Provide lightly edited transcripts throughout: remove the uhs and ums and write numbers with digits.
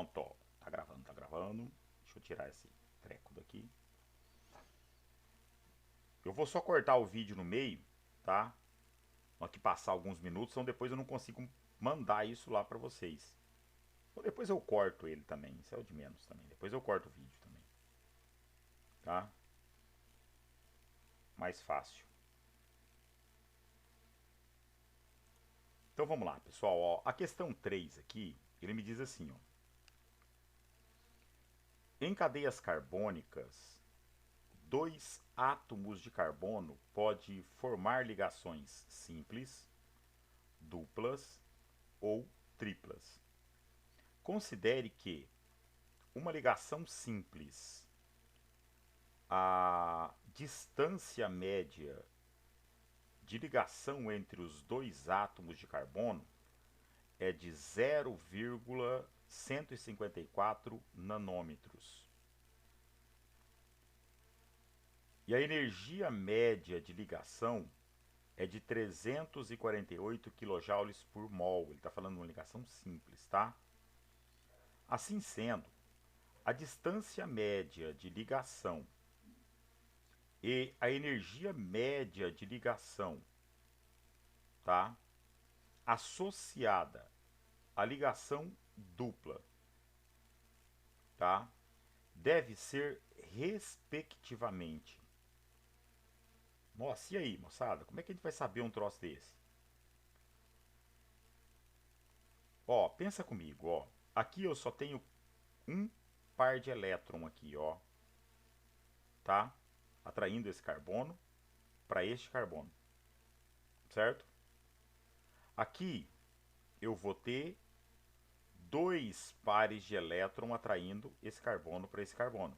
Pronto, ó. Tá gravando, tá gravando. Deixa eu tirar esse treco daqui. Eu vou só cortar o vídeo no meio, tá? Na hora que passar alguns minutos, senão depois eu não consigo mandar isso lá pra vocês. Ou depois eu corto ele também, isso é o de menos também. Depois eu corto o vídeo também, tá? Mais fácil. Então vamos lá, pessoal. Ó, a questão 3 aqui, ele me diz assim, ó. Em cadeias carbônicas, dois átomos de carbono podem formar ligações simples, duplas ou triplas. Considere que uma ligação simples, a distância média de ligação entre os dois átomos de carbono é de 0,154 nanômetros. E a energia média de ligação é de 348 kJ por mol. Ele está falando de uma ligação simples, tá? Assim sendo, a distância média de ligação e a energia média de ligação, tá? Associada à ligação dupla, tá? Deve ser respectivamente. Nossa, e aí, moçada? Como é que a gente vai saber um troço desse? Ó, pensa comigo, ó. Aqui eu só tenho um par de elétron aqui, ó, tá? Atraindo esse carbono para este carbono, certo? Aqui eu vou ter dois pares de elétron atraindo esse carbono para esse carbono.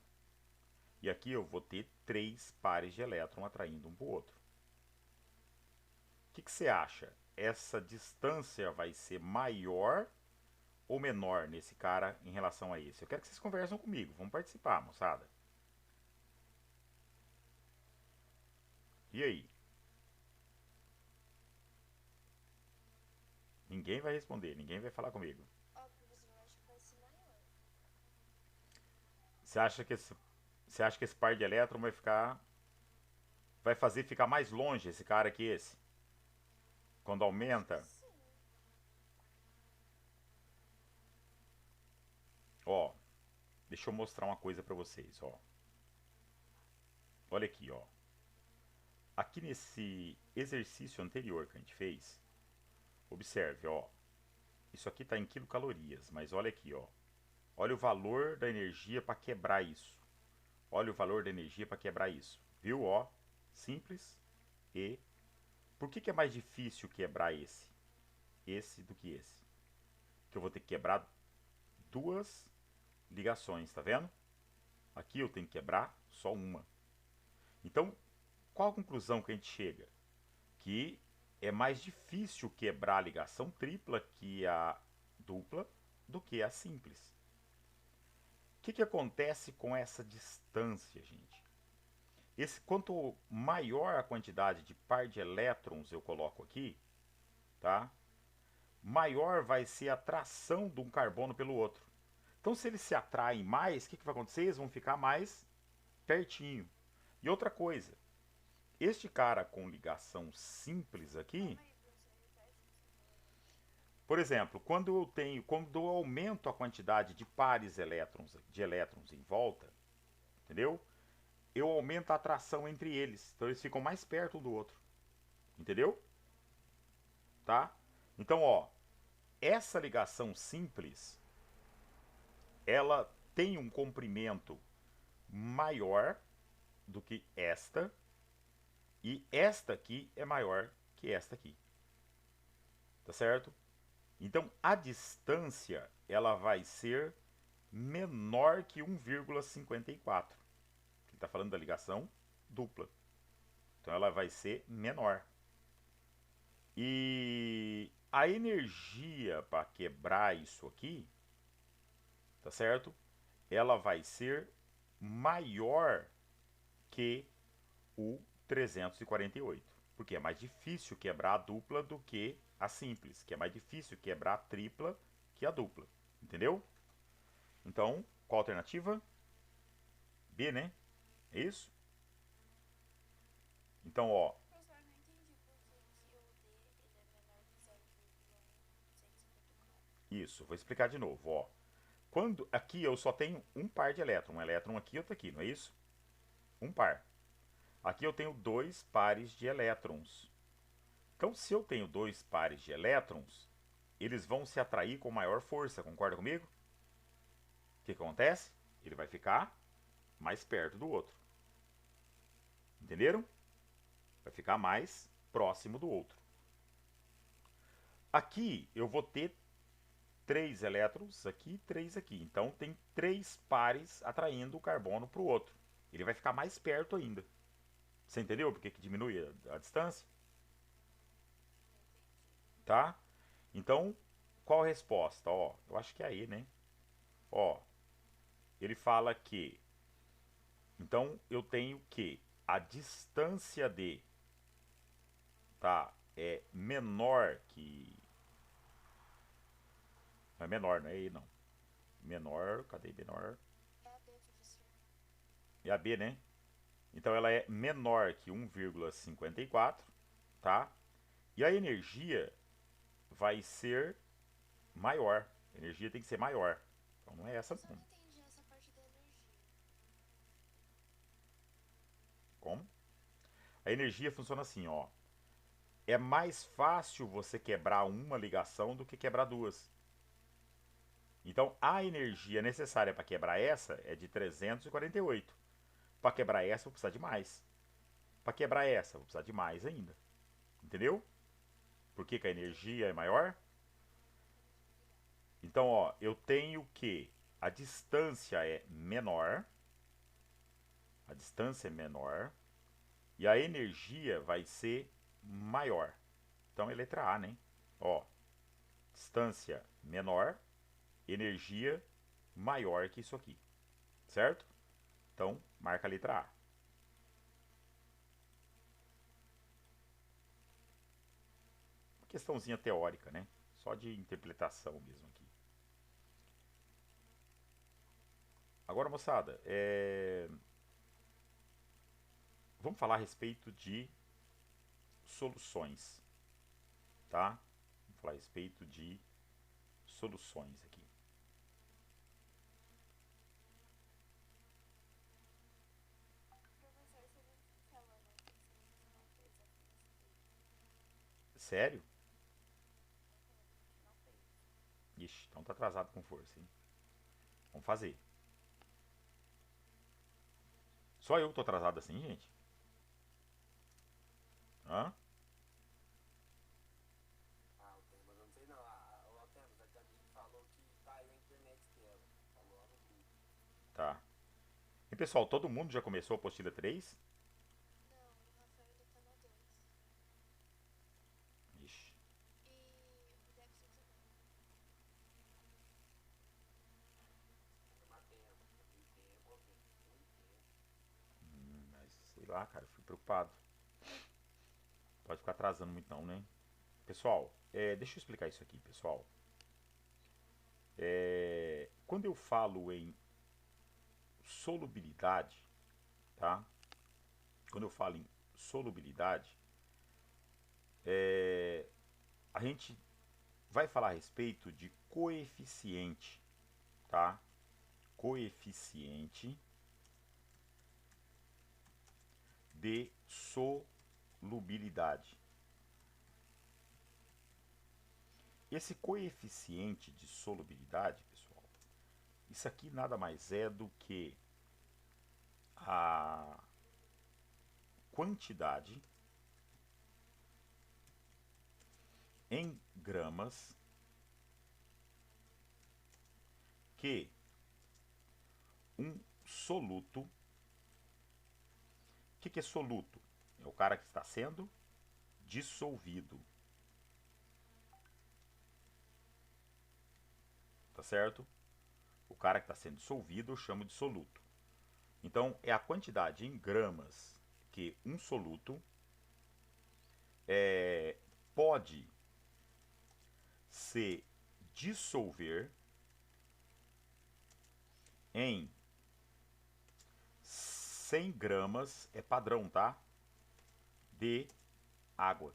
E aqui eu vou ter três pares de elétron atraindo um para o outro. O que você acha? Essa distância vai ser maior ou menor nesse cara em relação a esse? Eu quero que vocês conversem comigo. Vamos participar, moçada. E aí? Ninguém vai responder, ninguém vai falar comigo. Ó, professor, eu acho que vai ser maior. Você acha que esse par de elétron vai fazer ficar mais longe esse cara que esse? Quando Acho que aumenta, sim. ó, deixa eu mostrar uma coisa para vocês, ó. Olha aqui, ó. Aqui nesse exercício anterior que a gente fez, observe, ó. Isso aqui está em quilocalorias, mas olha aqui, ó. Olha o valor da energia para quebrar isso. Olha o valor da energia para quebrar isso. Viu, ó? Simples. E por que é mais difícil quebrar esse do que esse? Que eu vou ter que quebrar duas ligações, tá vendo? Aqui eu tenho que quebrar só uma. Então, qual a conclusão que a gente chega? Que é mais difícil quebrar a ligação tripla que a dupla do que a simples. O que acontece com essa distância, gente? Quanto maior a quantidade de par de elétrons eu coloco aqui, tá? Maior vai ser a atração de um carbono pelo outro. Então, se eles se atraem mais, o que vai acontecer? Eles vão ficar mais pertinho. E outra coisa, este cara com ligação simples aqui, Calma aí, professor, repete o que você falou. por exemplo, quando eu aumento a quantidade de pares de elétrons em volta, entendeu? Eu aumento a atração entre eles, então eles ficam mais perto um do outro, entendeu? Tá? Então, ó, essa ligação simples, ela tem um comprimento maior do que esta, e esta aqui é maior que esta aqui, tá certo? Então a distância ela vai ser menor que 1,54. Ele está falando da ligação dupla. Então ela vai ser menor. E a energia para quebrar isso aqui, tá certo? Ela vai ser maior que o 348. Porque é mais difícil quebrar a dupla do que a simples. Que é mais difícil quebrar a tripla que a dupla. Entendeu? Então, qual a alternativa? B, né? É isso? Então, ó, Professor, não entendi por que que o D ele é menor que 0,154. isso, vou explicar de novo, ó. Quando aqui eu só tenho um par de elétrons, um elétron aqui e outro aqui, não é isso? Um par. Aqui eu tenho dois pares de elétrons. Então, se eu tenho dois pares de elétrons, eles vão se atrair com maior força, concorda comigo? O que acontece? Ele vai ficar mais perto do outro. Entenderam? Vai ficar mais próximo do outro. Aqui eu vou ter três elétrons aqui e três aqui. Então tem três pares atraindo o carbono para o outro. Ele vai ficar mais perto ainda. Você entendeu por que diminui a distância? Tá? Então, qual a resposta? Ó, eu acho que é aí, né? Ó, ele fala que então eu tenho que a distância de, tá, é menor que, não é menor, não é aí não. Menor, cadê menor? É a B, professor. É a B, né? Então ela é menor que 1,54, tá? E a energia vai ser maior. A energia tem que ser maior. Então não é essa Só não. não entendi essa parte da energia. Como? A energia funciona assim, ó. É mais fácil você quebrar uma ligação do que quebrar duas. Então a energia necessária para quebrar essa é de 348. Para quebrar essa eu vou precisar de mais. Para quebrar essa eu vou precisar de mais ainda. Entendeu? Por que, que a energia é maior? Então, ó, eu tenho que a distância é menor, a distância é menor e a energia vai ser maior. Então é letra A, né? Ó, distância menor, energia maior que isso aqui, certo? Então, marca a letra A. Uma questãozinha teórica, né? Só de interpretação mesmo aqui. Agora, moçada, vamos falar a respeito de soluções, tá? Vamos falar a respeito de soluções aqui. Professor, sendo sincero, eu não pensei que você não fez aqui nesse vídeo. Sério? Não fez. Ixi, então tá atrasado com força, hein? Vamos fazer. Só eu que tô atrasado assim, gente? Hã? Ah, o Tebas, eu não sei não. O Tebas, a Gabi falou que caiu a internet dela. Falou lá no grupo. Tá. E pessoal, todo mundo já começou a apostila 3? Não, o Rafael ainda tá no 2. Ixi. E o Dexter também. Mas tempo, tem tempo, tem muito tempo. Mas sei lá, cara, fui preocupado. Pode ficar atrasando muito não, né? Pessoal, deixa eu explicar isso aqui, pessoal. Quando eu falo em solubilidade, tá? Quando eu falo em solubilidade, a gente vai falar a respeito de coeficiente, tá? Coeficiente de solubilidade. Esse coeficiente de solubilidade, pessoal, isso aqui nada mais é do que a quantidade em gramas que um soluto. O que é soluto? É o cara que está sendo dissolvido. Tá certo? O cara que está sendo dissolvido eu chamo de soluto. Então, é a quantidade em gramas que um soluto pode se dissolver em 100 gramas, é padrão, tá? De água.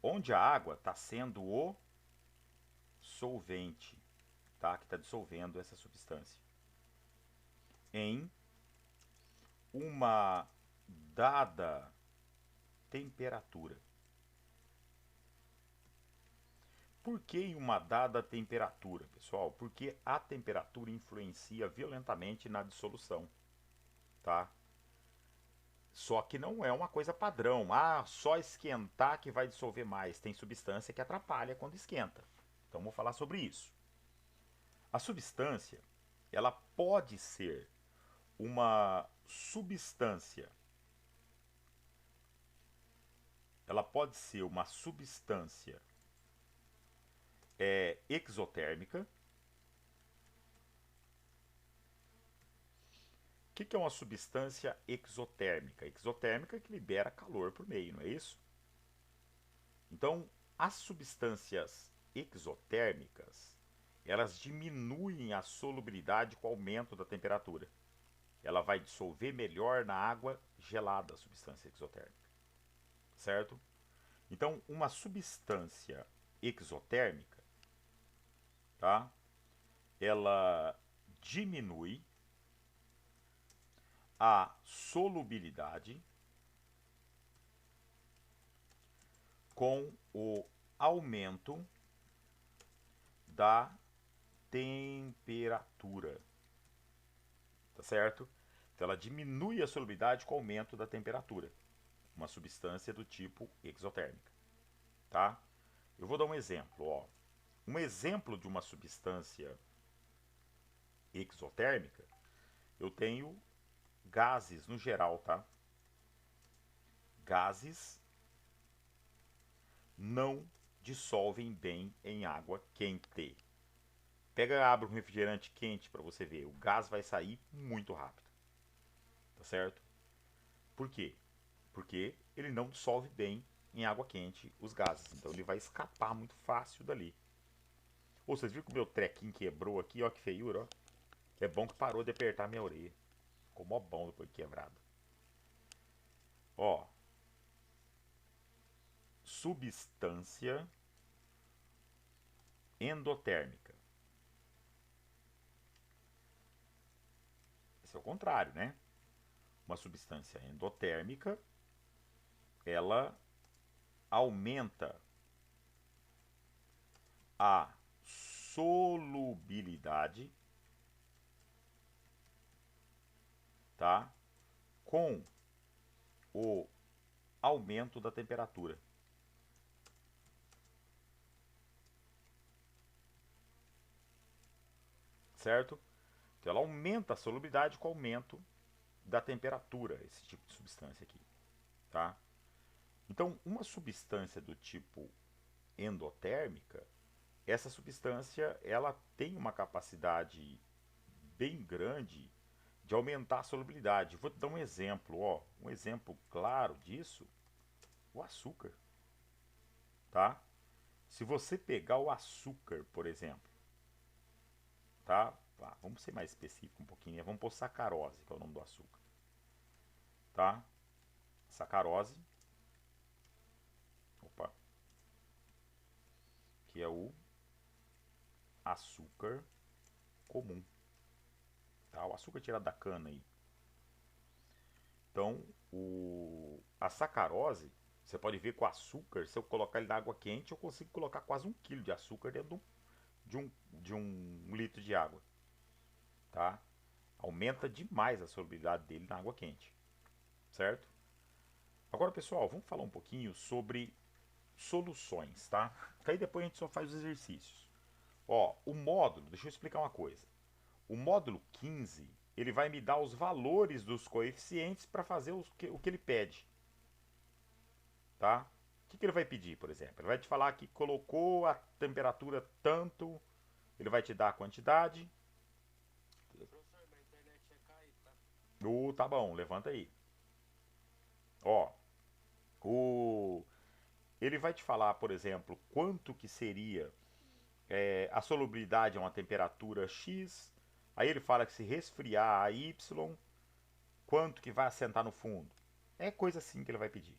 Onde a água está sendo o solvente, tá? Que está dissolvendo essa substância. Em uma dada temperatura. Por que em uma dada temperatura, pessoal? Porque a temperatura influencia violentamente na dissolução, tá? Só que não é uma coisa padrão. Ah, só esquentar que vai dissolver mais. Tem substância que atrapalha quando esquenta. Então vamos falar sobre isso. A substância, ela pode ser uma substância. Ela pode ser uma substância exotérmica. O que é uma substância exotérmica? Exotérmica é que libera calor por meio, não é isso? Então, as substâncias exotérmicas, elas diminuem a solubilidade com o aumento da temperatura. Ela vai dissolver melhor na água gelada, a substância exotérmica. Certo? Então, uma substância exotérmica, tá? Ela diminui a solubilidade com o aumento da temperatura. Tá certo? Então ela diminui a solubilidade com o aumento da temperatura. Uma substância do tipo exotérmica. Tá? Eu vou dar um exemplo. Ó. Um exemplo de uma substância exotérmica, eu tenho gases no geral, tá? Gases não dissolvem bem em água quente. Pega, abre um refrigerante quente para você ver, o gás vai sair muito rápido. Tá certo? Por quê? Porque ele não dissolve bem em água quente os gases, então ele vai escapar muito fácil dali. Ô, vocês viram que o meu trequinho quebrou aqui, ó que feiura, ó. É bom que parou de apertar minha orelha. Ficou mó bom depois de quebrado. Ó, substância endotérmica. Esse é o contrário, né? Uma substância endotérmica, ela aumenta a solubilidade, tá? Com o aumento da temperatura. Certo? Então ela aumenta a solubilidade com o aumento da temperatura, esse tipo de substância aqui, tá? Então, uma substância do tipo endotérmica, essa substância ela tem uma capacidade bem grande de aumentar a solubilidade. Vou te dar um exemplo, ó, um exemplo claro disso, o açúcar, tá? Se você pegar o açúcar, por exemplo, tá? Vamos ser mais específico um pouquinho, né? Vamos pôr sacarose, que é o nome do açúcar, tá? Sacarose, opa, que é o açúcar comum, tá? O açúcar tirado da cana aí. Então, a sacarose, você pode ver que o açúcar, se eu colocar ele na água quente, eu consigo colocar quase 1 kg de açúcar dentro de um litro de água, tá? Aumenta demais a solubilidade dele na água quente, certo? Agora, pessoal, vamos falar um pouquinho sobre soluções, tá? Que aí depois a gente só faz os exercícios. Ó, o módulo, deixa eu explicar uma coisa. O módulo 15, ele vai me dar os valores dos coeficientes para fazer o que ele pede, tá? O que ele vai pedir, por exemplo? Ele vai te falar que colocou a temperatura tanto, ele vai te dar a quantidade. Professor, minha internet ia cair, tá? Tá bom, levanta aí. Ó, ele vai te falar, por exemplo, quanto que seria a solubilidade é uma temperatura X, aí ele fala que se resfriar a Y, quanto que vai assentar no fundo. É coisa assim que ele vai pedir,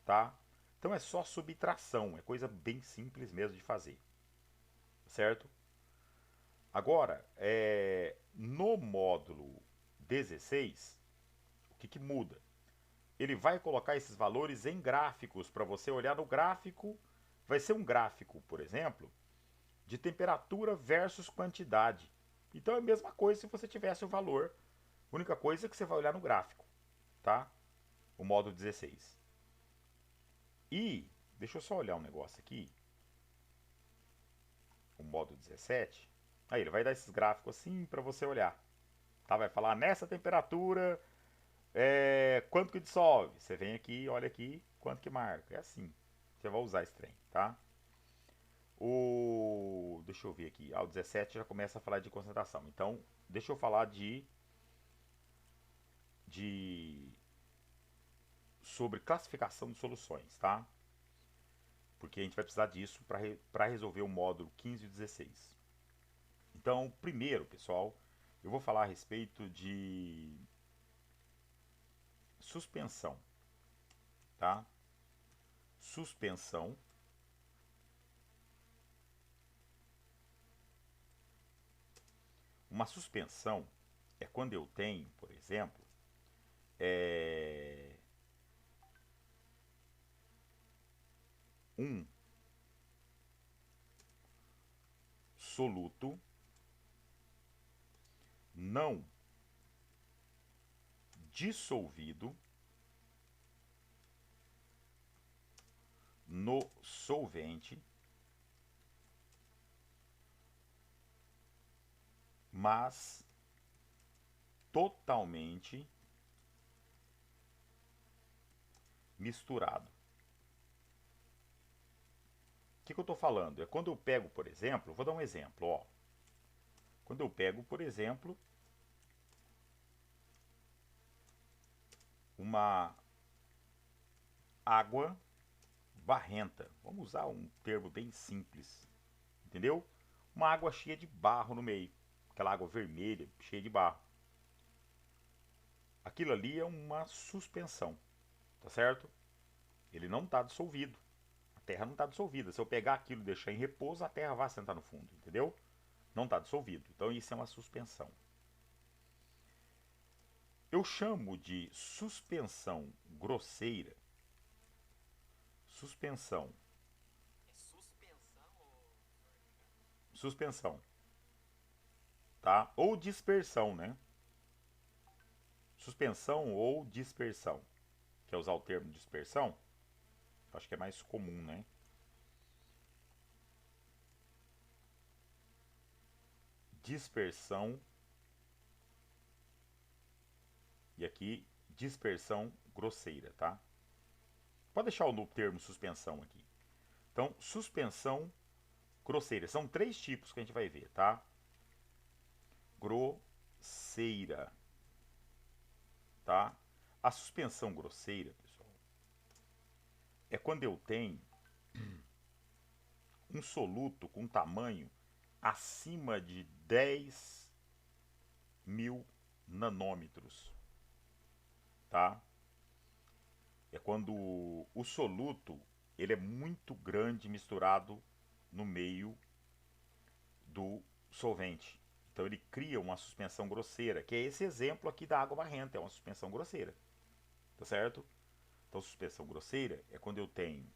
tá? Então é só subtração, é coisa bem simples mesmo de fazer, certo? Agora, no módulo 16, o que, que muda? Ele vai colocar esses valores em gráficos para você olhar no gráfico. Vai ser um gráfico, por exemplo, de temperatura versus quantidade. Então é a mesma coisa se você tivesse o valor. A única coisa é que você vai olhar no gráfico, tá? O módulo 16. E, deixa eu só olhar um negócio aqui. O módulo 17. Aí ele vai dar esses gráficos assim para você olhar. Tá? Vai falar nessa temperatura, quanto que dissolve. Você vem aqui, olha aqui, quanto que marca. É assim. Você vai usar esse trem, tá? Deixa eu ver aqui. O 17 já começa a falar de concentração. Então, deixa eu falar de sobre classificação de soluções, tá? Porque a gente vai precisar disso para resolver o módulo 15 e 16. Então, primeiro, pessoal, eu vou falar a respeito de suspensão, tá? Suspensão. Uma suspensão é quando eu tenho, por exemplo, um soluto não dissolvido no solvente, mas totalmente misturado. O que eu estou falando? É quando eu pego, por exemplo, vou dar um exemplo, ó. Quando eu pego, por exemplo, uma água barrenta. Vamos usar um termo bem simples, entendeu? Uma água cheia de barro no meio, aquela água vermelha cheia de barro. Aquilo ali é uma suspensão, tá certo? Ele não está dissolvido. A terra não está dissolvida. Se eu pegar aquilo e deixar em repouso, a terra vai assentar no fundo, entendeu? Não está dissolvido. Então isso é uma suspensão. Eu chamo de suspensão grosseira. Suspensão. É suspensão ou. Suspensão, tá? Ou dispersão, né? Suspensão ou dispersão. Quer usar o termo dispersão? Acho que é mais comum, né? Dispersão. E aqui, dispersão grosseira, tá? Pode deixar o termo suspensão aqui. Então, suspensão grosseira. São 3 tipos que a gente vai ver, tá? Grosseira, tá? A suspensão grosseira, pessoal, é quando eu tenho um soluto com tamanho acima de 10.000 nanômetros, tá? É quando o soluto ele é muito grande misturado no meio do solvente. Então ele cria uma suspensão grosseira, que é esse exemplo aqui da água barrenta, é uma suspensão grosseira, tá certo? Então suspensão grosseira é quando eu tenho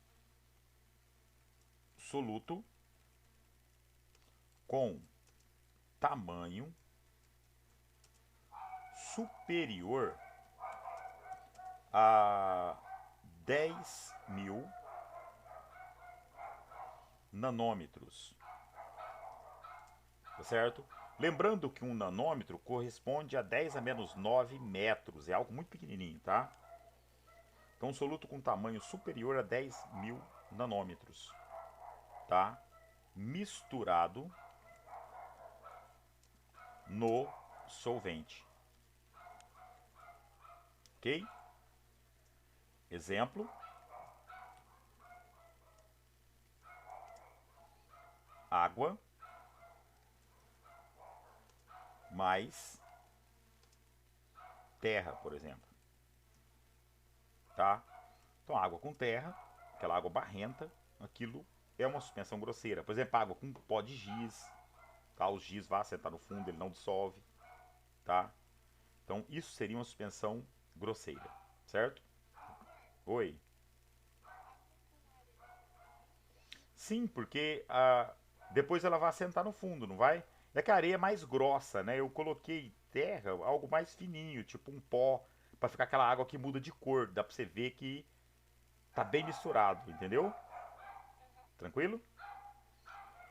soluto com tamanho superior a 10.000 nanômetros, tá certo? Lembrando que um nanômetro corresponde a 10 a menos 9 metros, é algo muito pequenininho, tá? Então, um soluto com tamanho superior a 10.000 nanômetros, tá? Misturado no solvente, ok? Exemplo: água mais terra, por exemplo, tá? Então, água com terra, aquela água barrenta, aquilo é uma suspensão grosseira. Por exemplo, água com pó de giz, tá? O giz vai assentar no fundo, ele não dissolve, tá? Então, isso seria uma suspensão grosseira, certo? Oi. Sim, porque depois ela vai assentar no fundo, não vai? É que a areia é mais grossa, né? Eu coloquei terra, algo mais fininho, tipo um pó, pra ficar aquela água que muda de cor. Dá pra você ver que tá bem misturado, entendeu? Tranquilo?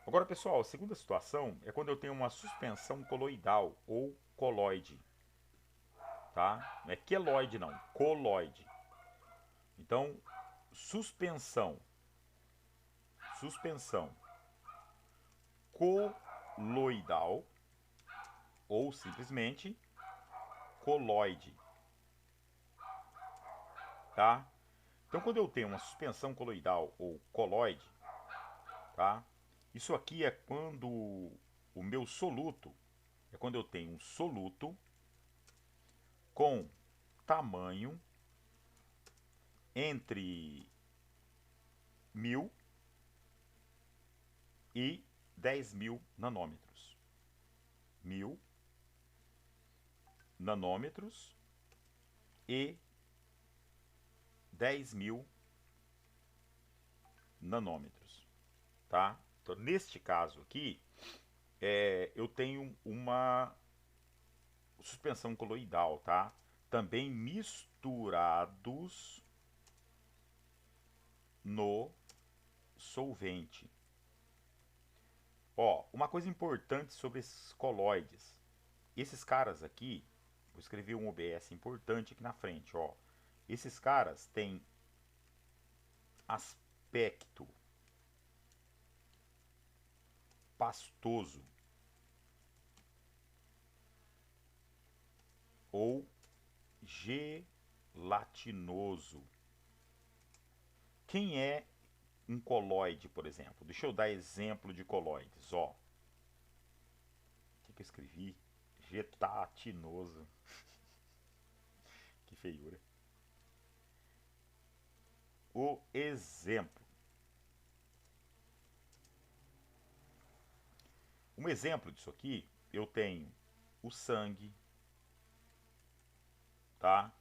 Agora, pessoal, a segunda situação é quando eu tenho uma suspensão coloidal ou coloide, tá? Não é queloide não, coloide. Então, suspensão, suspensão coloidal ou simplesmente coloide, tá? Então, quando eu tenho uma suspensão coloidal ou coloide, tá? Isso aqui é quando o meu soluto, é quando eu tenho um soluto com tamanho entre 1000 e 10.000 nanômetros. 1000 nanômetros e 10.000 nanômetros, tá? Então, neste caso aqui, eu tenho uma suspensão coloidal, tá? Também misturados no solvente. Ó, uma coisa importante sobre esses coloides. Esses caras aqui, vou escrever um OBS importante aqui na frente, ó. Esses caras têm aspecto pastoso ou gelatinoso. Quem é um coloide, por exemplo? Deixa eu dar exemplo de coloides, ó. O que eu escrevi? Gelatinoso. Que feiura. O exemplo. Um exemplo disso aqui, eu tenho o sangue, tá?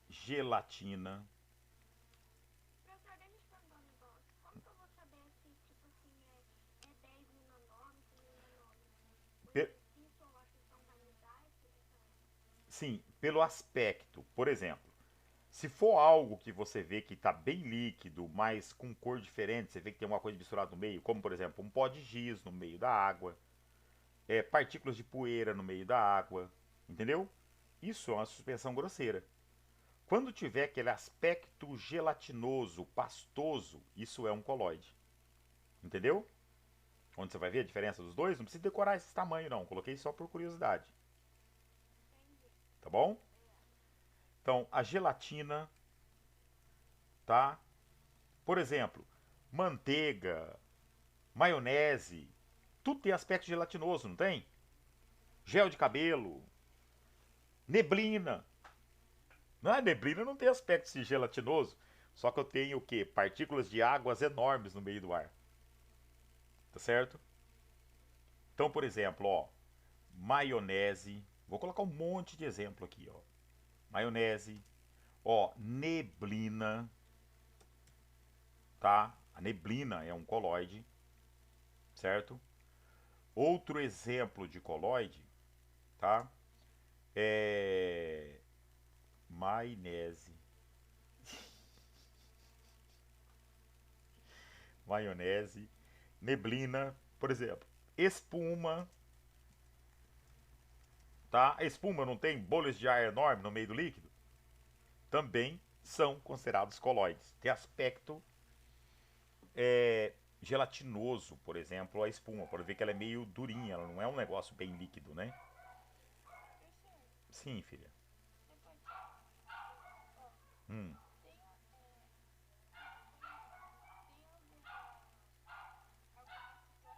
Gelatina. Professor, deixa eu te perguntar um negócio. Como que eu vou saber se, tipo assim, é 10 mil nanômetros, mil nanômetros? Pe- Isso eu acho que então vai mudar essa diferença. Sim, pelo aspecto. Por exemplo, se for algo que você vê que está bem líquido, mas com cor diferente, você vê que tem uma coisa misturada no meio, como por exemplo um pó de giz no meio da água, partículas de poeira no meio da água, entendeu? Isso é uma suspensão grosseira. Quando tiver aquele aspecto gelatinoso, pastoso, isso é um coloide, entendeu? Onde você vai ver a diferença dos dois, não precisa decorar esse tamanho não, coloquei só por curiosidade, Entendi. tá bom? Então, a gelatina, tá? Por exemplo, manteiga, maionese, tudo tem aspecto gelatinoso, não tem? Gel de cabelo, neblina. Não é? Neblina não tem aspecto gelatinoso. Só que eu tenho o quê? Partículas de águas enormes no meio do ar. Tá certo? Então, por exemplo, ó, maionese. Vou colocar um monte de exemplo aqui, ó. Maionese, ó, neblina, tá? A neblina é um coloide, certo? Outro exemplo de coloide, tá? É maionese, maionese, neblina, por exemplo, espuma, tá? A espuma não tem bolhas de ar enorme no meio do líquido? Também são considerados coloides. Tem aspecto gelatinoso, por exemplo, a espuma. Pode ver que ela é meio durinha, ela não é um negócio bem líquido, né? Professor, Sim, filha. depois, ó, Hum. tem, tem alguma situação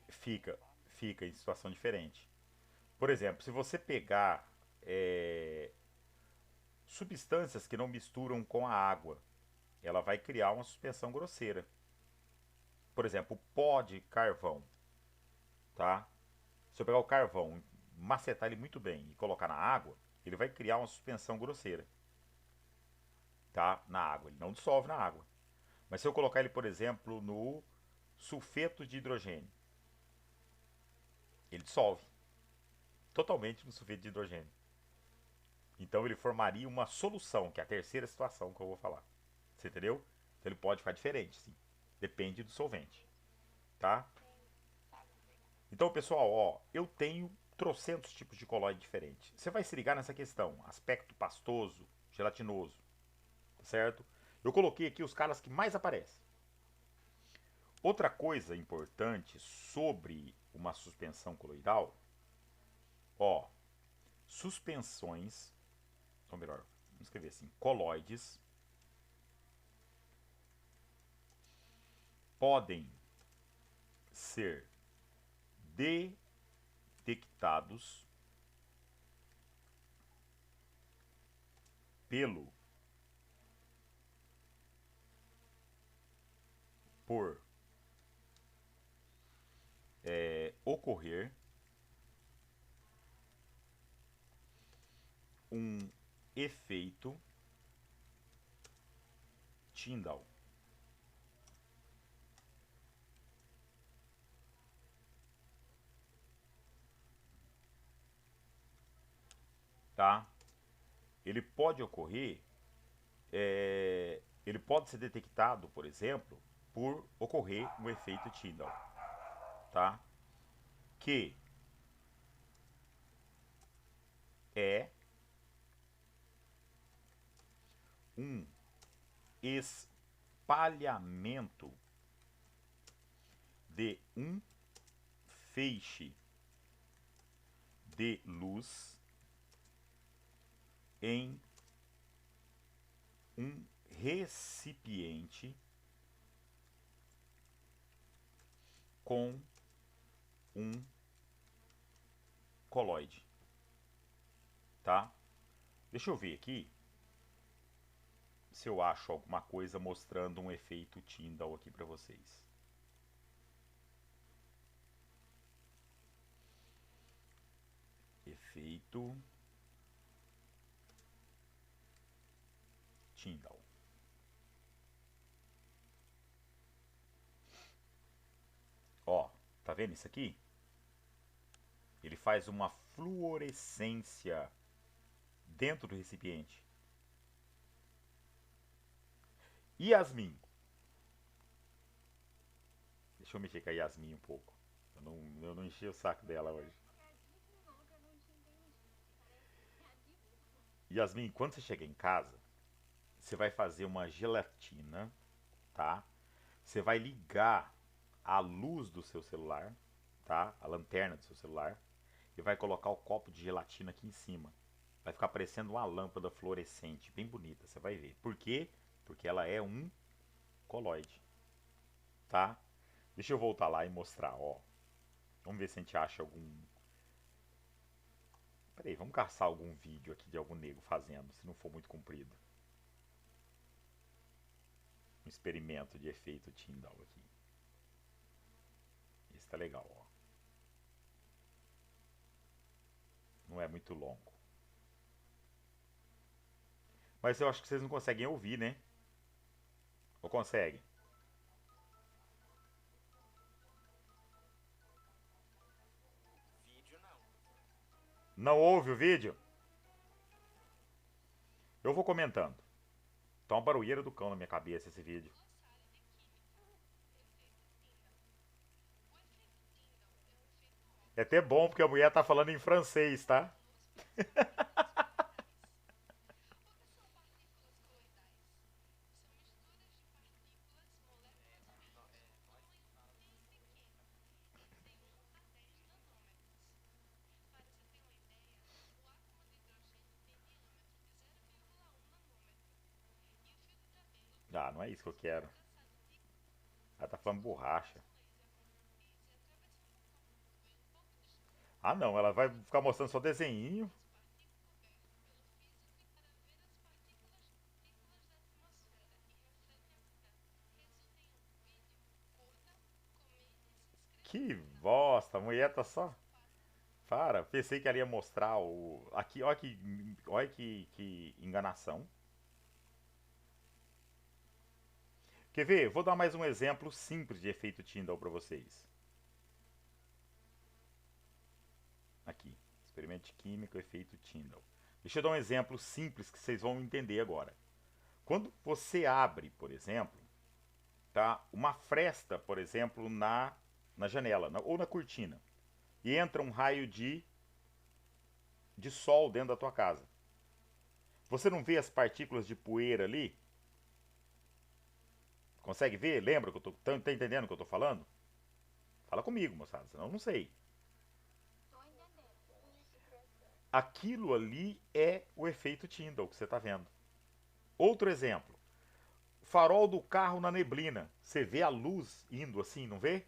fica em situação diferente. Por exemplo, se você pegar substâncias que não misturam com a água, ela vai criar uma suspensão grosseira. Por exemplo, o pó de carvão, tá? Se eu pegar o carvão, macetar ele muito bem e colocar na água, ele vai criar uma suspensão grosseira, tá? Na água, ele não dissolve na água. Mas se eu colocar ele, por exemplo, no sulfeto de hidrogênio, ele dissolve totalmente no sulfeto de hidrogênio. Então ele formaria uma solução, que é a terceira situação que eu vou falar. Você entendeu? Então ele pode ficar diferente, sim. Depende do solvente, tá? Então, pessoal, ó, eu tenho trocentos tipos de colóide diferentes. Você vai se ligar nessa questão, aspecto pastoso, gelatinoso, certo? Eu coloquei aqui os caras que mais aparecem. Outra coisa importante sobre uma suspensão coloidal, ó, suspensões, ou melhor, vamos escrever assim, colóides podem ser detectados pelo por ocorrer um efeito Tyndall, tá? Ele pode ocorrer, ele pode ser detectado, por exemplo, por ocorrer um efeito Tyndall, tá? Que é um espalhamento de um feixe de luz em um recipiente com um coloide, tá? Deixa eu ver aqui se eu acho alguma coisa mostrando um efeito Tyndall aqui para vocês. Efeito Tyndall. Ó, tá vendo isso aqui? Ele faz uma fluorescência dentro do recipiente. Yasmin. Deixa eu mexer com a Yasmin um pouco. Eu não enchi o saco dela hoje. Yasmin, quando você chega em casa, você vai fazer uma gelatina, tá? Você vai ligar a luz do seu celular, tá? A lanterna do seu celular. E vai colocar o copo de gelatina aqui em cima. Vai ficar parecendo uma lâmpada fluorescente, bem bonita, você vai ver. Por quê? Porque ela é um coloide, tá? Deixa eu voltar lá e mostrar, ó. Vamos ver se a gente acha algum... Peraí, vamos caçar algum vídeo aqui de algum nego fazendo, se não for muito comprido. Um experimento de efeito Tyndall aqui. Esse tá legal, ó. Não é muito longo. Mas eu acho que vocês não conseguem ouvir, né? Ou conseguem? Vídeo não. Não ouve o vídeo? Eu vou comentando. Tá uma barulheira do cão na minha cabeça esse vídeo. É até bom porque a mulher tá falando em francês, tá? Ah, não é isso que eu quero. Ela tá falando borracha. Ah, não, ela vai ficar mostrando só desenhinho. Que bosta, a mulher tá só. Para, pensei que ela ia mostrar o. Aqui, olha que enganação. Quer ver? Vou dar mais um exemplo simples de efeito Tyndall para vocês. Aqui, experimente químico, efeito Tyndall. Deixa eu dar um exemplo simples que vocês vão entender agora. Quando você abre, por exemplo, tá, uma fresta, por exemplo, na janela ou na cortina, e entra um raio de sol dentro da tua casa. Você não vê as partículas de poeira ali? Consegue ver? Lembra que eu tô. Tá entendendo o que eu tô falando? Fala comigo, moçada, senão eu não sei. Tô entendendo. Aquilo ali é o efeito Tyndall que você está vendo. Outro exemplo: farol do carro na neblina. Você vê a luz indo assim, não vê?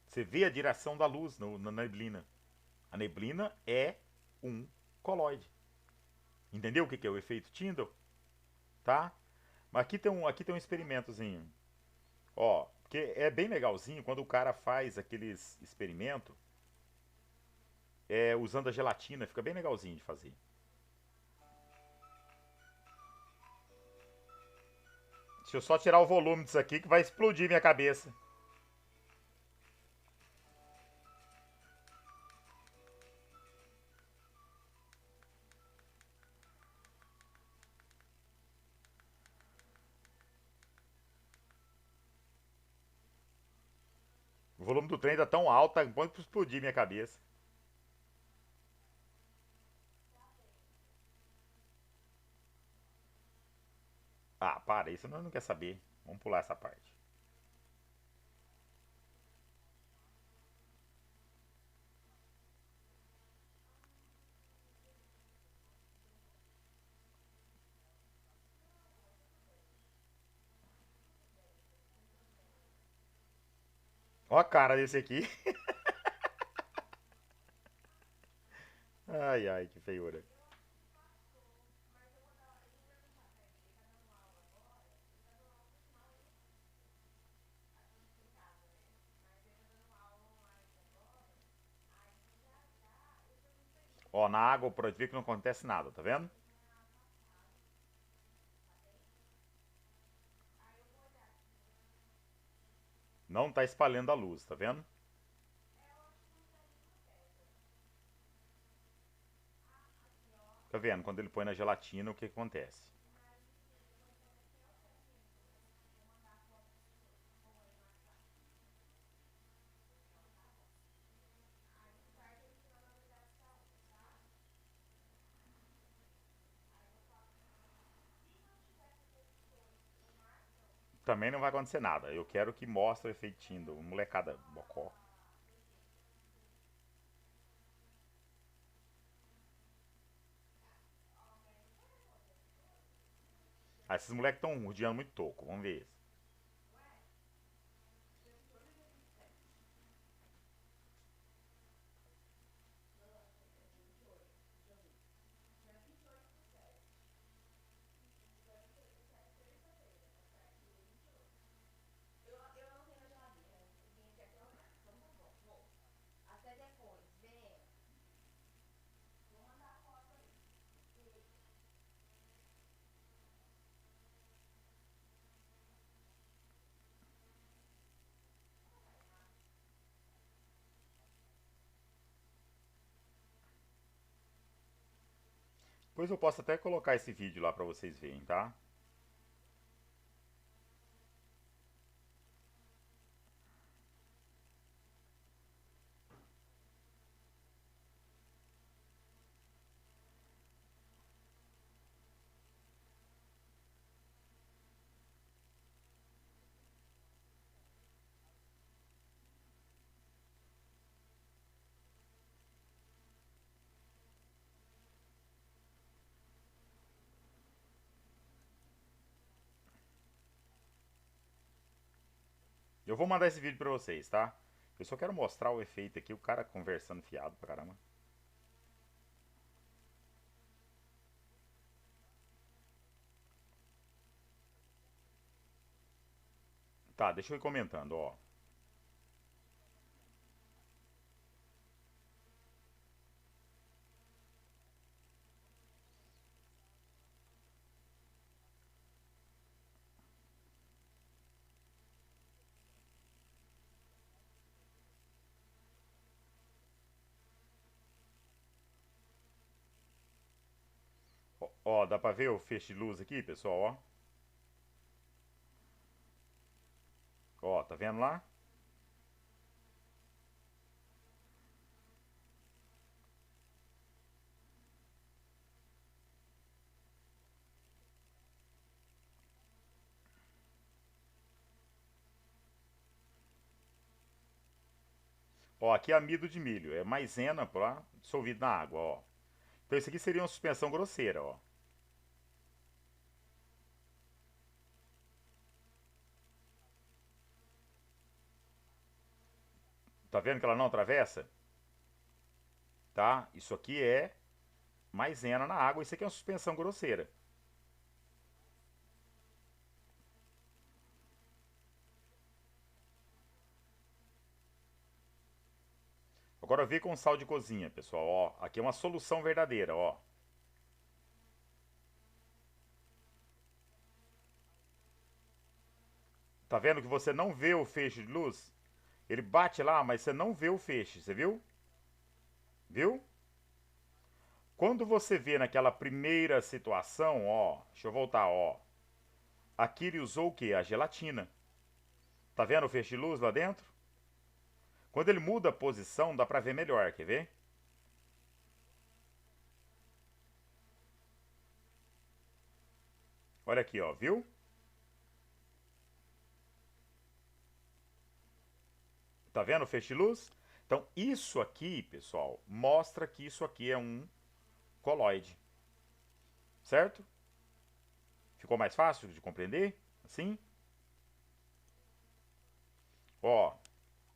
Você vê a direção da luz na neblina. A neblina é um coloide. Entendeu o que é o efeito Tyndall? Tá? Mas aqui tem um experimentozinho. Ó, porque é bem legalzinho quando o cara faz aqueles experimentos usando a gelatina, fica bem legalzinho de fazer. Deixa eu só tirar o volume disso aqui que vai explodir minha cabeça. O volume do trem tá tão alto, tá bom pra explodir minha cabeça. Ah, para, isso nós não quer saber. Vamos pular essa parte. Ó a cara desse aqui. Ai, ai, que feiura. Ó, na água pode ver que não acontece nada, tá vendo? Não tá espalhando a luz, tá vendo? Tá vendo? Quando ele põe na gelatina, o que acontece? Também não vai acontecer nada. Eu quero que mostre o efeitinho do molecada bocó. Ah, esses moleques estão rodeando muito toco. Vamos ver esse. Depois eu posso até colocar esse vídeo lá pra vocês verem, tá? Eu vou mandar esse vídeo pra vocês, tá? Eu só quero mostrar o efeito aqui, o cara conversando fiado pra caramba. Tá, deixa eu ir comentando, ó. Ó, dá pra ver o feixe de luz aqui, pessoal, ó. Ó, tá vendo lá? Ó, aqui é amido de milho, é maisena lá, dissolvido na água, ó. Então isso aqui seria uma suspensão grosseira, ó. Tá vendo que ela não atravessa? Tá? Isso aqui é maisena na água, isso aqui é uma suspensão grosseira. Agora vê com sal de cozinha, pessoal, ó. Aqui é uma solução verdadeira, ó. Tá vendo que você não vê o feixe de luz? Ele bate lá, mas você não vê o feixe, você viu? Viu? Quando você vê naquela primeira situação, ó, deixa eu voltar, ó. Aqui ele usou o que? A gelatina. Tá vendo o feixe de luz lá dentro? Quando ele muda a posição, dá pra ver melhor, quer ver? Olha aqui, ó, viu? Tá vendo o feixe de luz? Então, isso aqui, pessoal, mostra que isso aqui é um coloide, certo? Ficou mais fácil de compreender? Assim? Ó,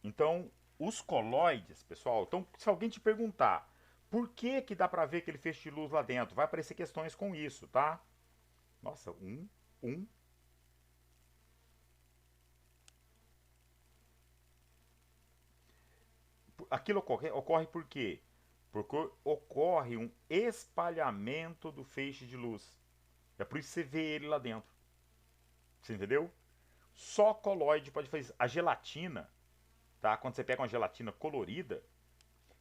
então, os coloides, pessoal, então, se alguém te perguntar por que que dá pra ver aquele feixe de luz lá dentro, vai aparecer questões com isso, tá? Nossa, um. Aquilo ocorre por quê? Porque ocorre um espalhamento do feixe de luz. É por isso que você vê ele lá dentro. Você entendeu? Só coloide pode fazer isso. A gelatina, tá? Quando você pega uma gelatina colorida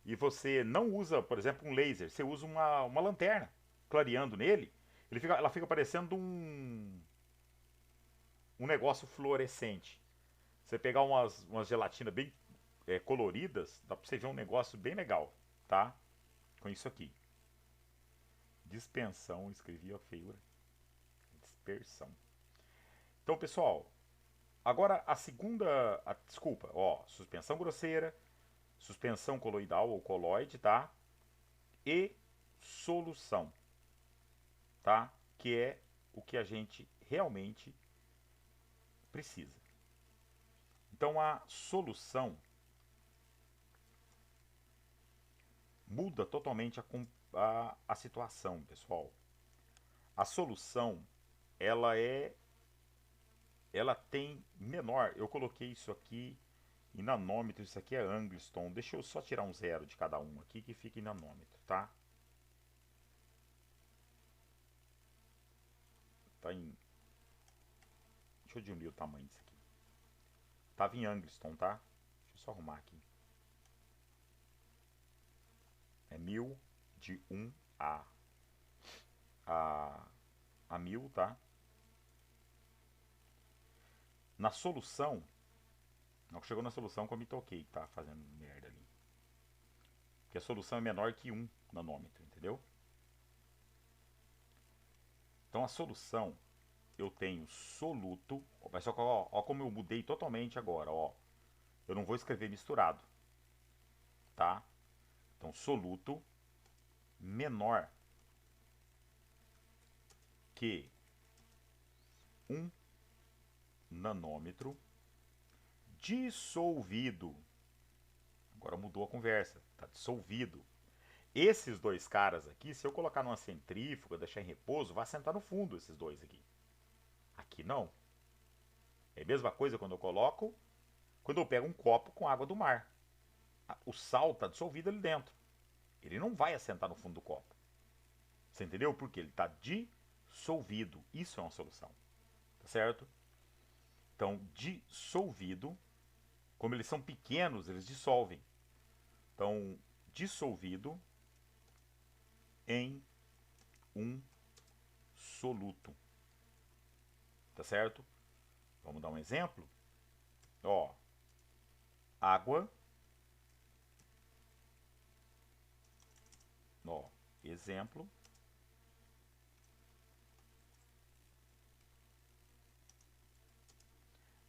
e você não usa, por exemplo, um laser, você usa uma lanterna clareando nele, ela fica parecendo um negócio fluorescente. Você pegar umas gelatinas bem coloridas, dá pra você ver um negócio bem legal, tá? Com isso aqui. Dispensão, escrevi a feiura. Dispersão. Então, pessoal, agora a segunda. Desculpa, ó. Suspensão grosseira, suspensão coloidal ou coloide, tá? E solução, tá? Que é o que a gente realmente precisa. Então a solução muda totalmente a situação, pessoal. A solução, ela é. Ela tem menor. Eu coloquei isso aqui em nanômetro, isso aqui é angstrom. Deixa eu só tirar um zero de cada um aqui que fica em nanômetro, tá? Tá em. Deixa eu diminuir o tamanho disso aqui. Tava em angstrom, tá? Deixa eu só arrumar aqui. É 1000 de 1 a 1000, tá? Na solução, não chegou na solução que eu me toquei, tá? Fazendo merda ali. Porque a solução é menor que 1 nanômetro, entendeu? Então a solução, eu tenho soluto, mas só que ó como eu mudei totalmente agora, ó. Eu não vou escrever misturado, tá? Então soluto menor que 1 nanômetro dissolvido Agora mudou a conversa, está dissolvido. Esses dois caras aqui, se eu colocar numa centrífuga, deixar em repouso, vai sentar no fundo esses dois aqui. Aqui não. É a mesma coisa quando eu pego um copo com água do mar. O sal está dissolvido ali dentro. Ele não vai assentar no fundo do copo. Você entendeu? Porque ele está dissolvido. Isso é uma solução. Tá certo? Então, dissolvido, como eles são pequenos, eles dissolvem. Então, dissolvido em um soluto. Tá certo? Vamos dar um exemplo? Ó, água. Ó, exemplo.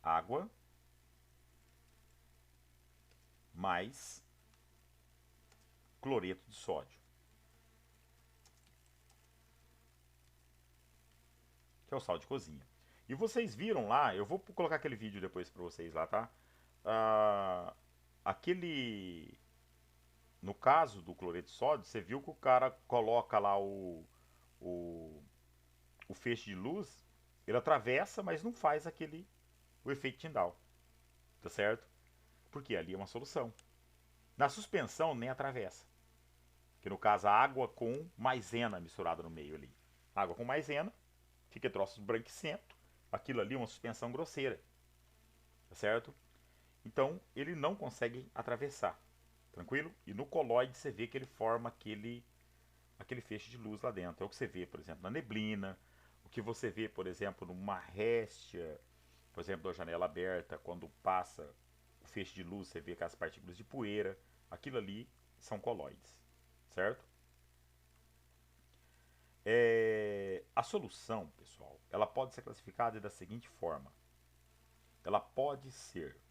Água mais cloreto de sódio. Que é o sal de cozinha. E vocês viram lá, eu vou colocar aquele vídeo depois pra vocês lá, tá? Aquele... No caso do cloreto de sódio, você viu que o cara coloca lá o feixe de luz, ele atravessa, mas não faz o efeito Tyndall. Tá certo? Porque ali é uma solução. Na suspensão, nem atravessa. Que no caso, a água com maisena misturada no meio ali. Água com maisena, fica troço branquicento. Aquilo ali é uma suspensão grosseira. Tá certo? Então, ele não consegue atravessar. Tranquilo? E no colóide você vê que ele forma aquele feixe de luz lá dentro. É o que você vê, por exemplo, na neblina. O que você vê, por exemplo, numa réstia, por exemplo, da janela aberta, quando passa o feixe de luz, você vê aquelas partículas de poeira. Aquilo ali são colóides. Certo? A solução, pessoal, ela pode ser classificada da seguinte forma. Ela pode ser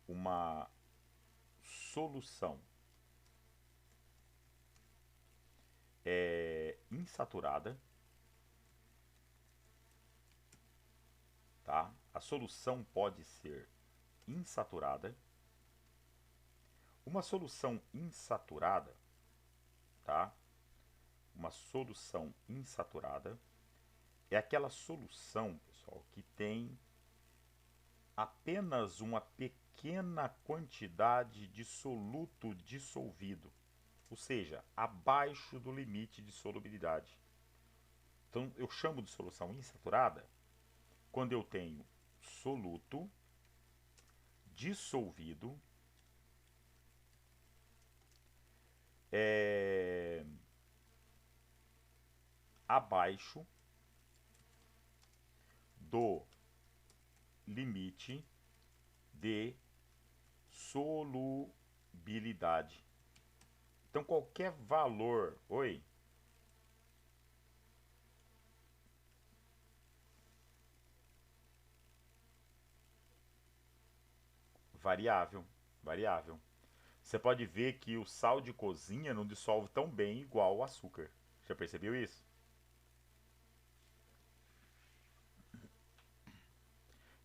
uma solução insaturada, tá? A solução pode ser insaturada. Uma solução insaturada, tá? Uma solução insaturada é aquela solução, pessoal, que tem apenas uma pequena quantidade de soluto dissolvido, ou seja, abaixo do limite de solubilidade. Então eu chamo de solução insaturada quando eu tenho soluto dissolvido abaixo do limite de solubilidade. Então qualquer valor, variável, variável. Você pode ver que o sal de cozinha não dissolve tão bem igual o açúcar. Já percebeu isso?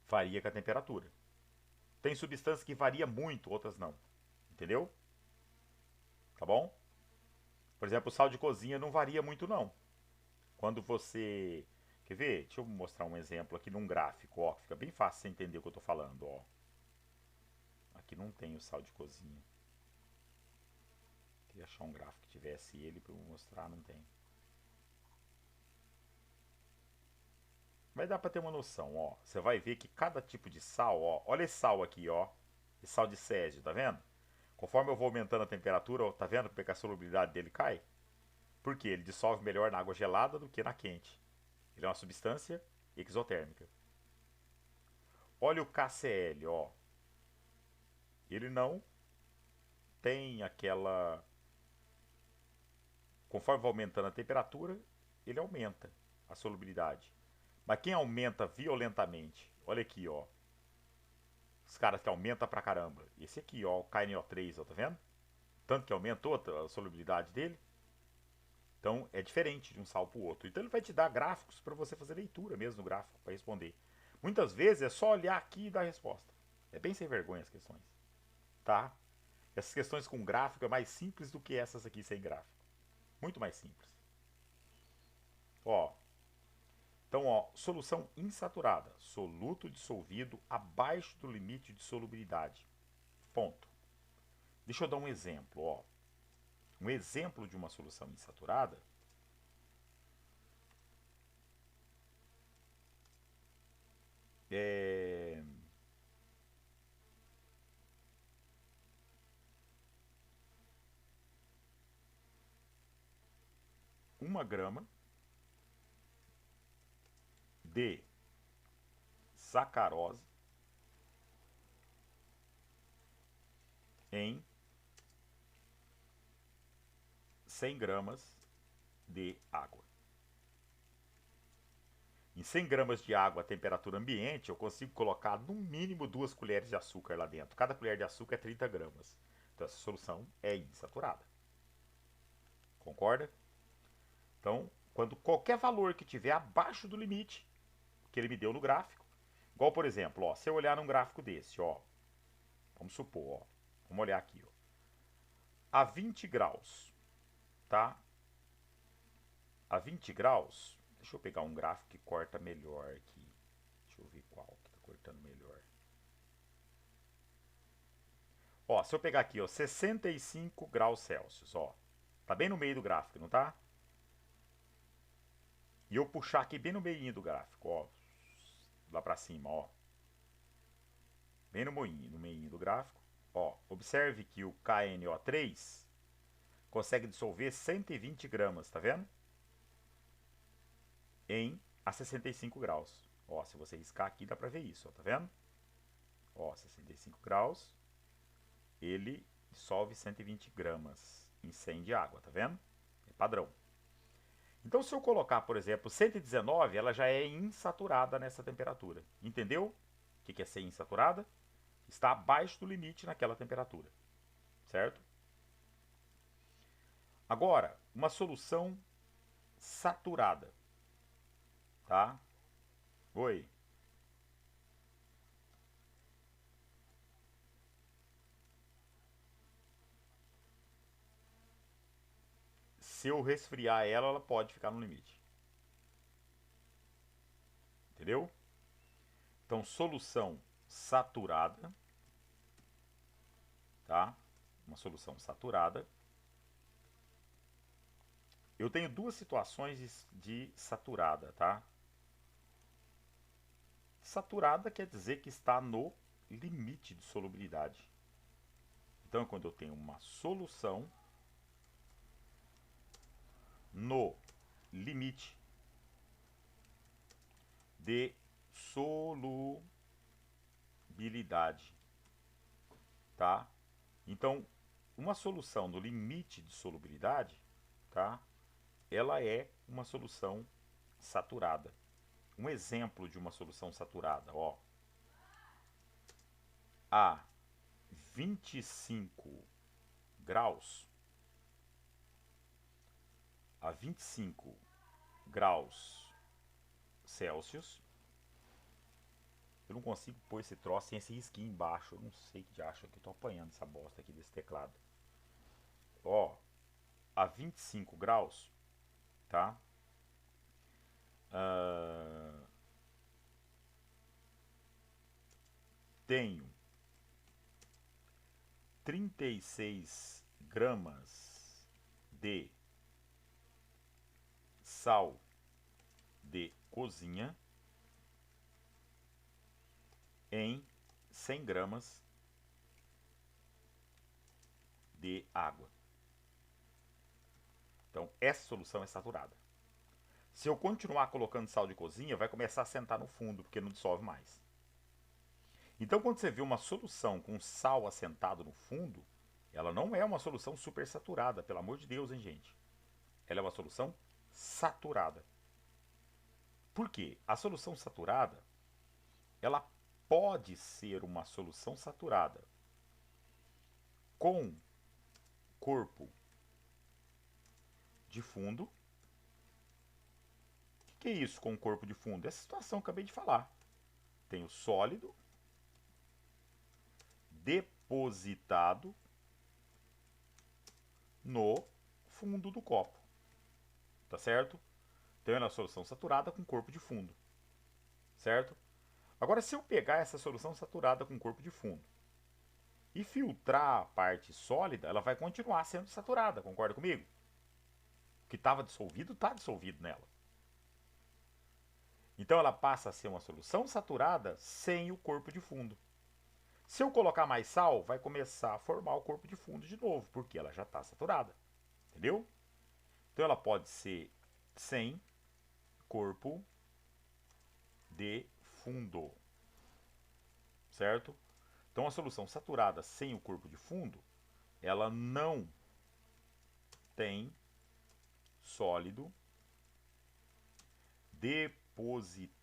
Varia com a temperatura. Tem substâncias que varia muito, outras não. Entendeu? Tá bom? Por exemplo, o sal de cozinha não varia muito não. Quando você... Quer ver? Deixa eu mostrar um exemplo aqui num gráfico, ó. Fica bem fácil você entender o que eu tô falando, ó. Aqui não tem o sal de cozinha. Queria achar um gráfico que tivesse ele para eu mostrar, não tem. Mas dá para ter uma noção, ó. Você vai ver que cada tipo de sal, ó. Olha esse sal aqui, ó. Esse sal de césio, tá vendo? Conforme eu vou aumentando a temperatura, ó, tá vendo porque a solubilidade dele cai? Por quê? Ele dissolve melhor na água gelada do que na quente. Ele é uma substância exotérmica. Olha o KCl, ó. Ele não tem aquela... Conforme vai aumentando a temperatura, ele aumenta a solubilidade. Mas quem aumenta violentamente, olha aqui, ó. Os caras que aumentam pra caramba. Esse aqui, ó, o KNO3, ó, tá vendo? Tanto que aumentou a solubilidade dele. Então é diferente de um sal pro outro. Então ele vai te dar gráficos para você fazer leitura mesmo no gráfico para responder. Muitas vezes é só olhar aqui e dar a resposta. É bem sem vergonha as questões, tá? Essas questões com gráfico é mais simples do que essas aqui sem gráfico. Muito mais simples. Ó, então, ó, solução insaturada. Soluto dissolvido abaixo do limite de solubilidade. Ponto. Deixa eu dar um exemplo, ó. Um exemplo de uma solução insaturada é 1 grama de sacarose em 100 gramas de água. Em 100 gramas de água a temperatura ambiente, eu consigo colocar no mínimo 2 colheres de açúcar lá dentro. Cada colher de açúcar é 30 gramas. Então essa solução é insaturada. Concorda? Então, quando qualquer valor que tiver abaixo do limite que ele me deu no gráfico, igual por exemplo, ó, se eu olhar num gráfico desse, ó, vamos supor, ó, vamos olhar aqui, ó, a 20 graus, tá? A 20 graus, deixa eu pegar um gráfico que corta melhor aqui. Deixa eu ver qual que tá cortando melhor. Ó, se eu pegar aqui, ó, 65 graus Celsius, ó, tá bem no meio do gráfico, não tá? E eu puxar aqui bem no meio do gráfico, ó, lá pra cima, ó, bem no meio do gráfico, ó, observe que o KNO3 consegue dissolver 120 gramas, tá vendo? A 65 graus. Ó, se você riscar aqui dá pra ver isso, ó, tá vendo? Ó, 65 graus, ele dissolve 120 gramas em 100 de água, tá vendo? É padrão. Então se eu colocar, por exemplo, 119, ela já é insaturada nessa temperatura. Entendeu? O que é ser insaturada? Está abaixo do limite naquela temperatura. Certo? Agora, uma solução saturada. Tá? Oi. Se eu resfriar ela, ela pode ficar no limite. Entendeu? Então, solução saturada, tá? Uma solução saturada. Eu tenho duas situações de saturada, tá? Saturada quer dizer que está no limite de solubilidade. Então, é quando eu tenho uma solução no limite de solubilidade, tá? Então, uma solução no limite de solubilidade, tá? Ela é uma solução saturada. Um exemplo de uma solução saturada, ó, a 25 graus, a 25 graus Celsius. Eu não consigo pôr esse troço sem esse risquinho embaixo. Eu não sei que acha que eu tô apanhando essa bosta aqui desse teclado. Ó, a 25 graus, tá? Tenho 36 gramas de sal de cozinha em 100 gramas de água. Então, essa solução é saturada. Se eu continuar colocando sal de cozinha, vai começar a sentar no fundo, porque não dissolve mais. Então, quando você vê uma solução com sal assentado no fundo, ela não é uma solução supersaturada, pelo amor de Deus, hein, gente? Ela é uma solução saturada. Por quê? A solução saturada, ela pode ser uma solução saturada com corpo de fundo. O que é isso com corpo de fundo? Essa situação que eu acabei de falar. Tem o sólido depositado no fundo do copo. Tá certo? Então ela é uma solução saturada com corpo de fundo. Certo? Agora, se eu pegar essa solução saturada com corpo de fundo e filtrar a parte sólida, ela vai continuar sendo saturada, concorda comigo? O que estava dissolvido, está dissolvido nela. Então ela passa a ser uma solução saturada sem o corpo de fundo. Se eu colocar mais sal, vai começar a formar o corpo de fundo de novo, porque ela já está saturada. Entendeu? Então ela pode ser sem corpo de fundo. Certo? Então a solução saturada sem o corpo de fundo, ela não tem sólido depositado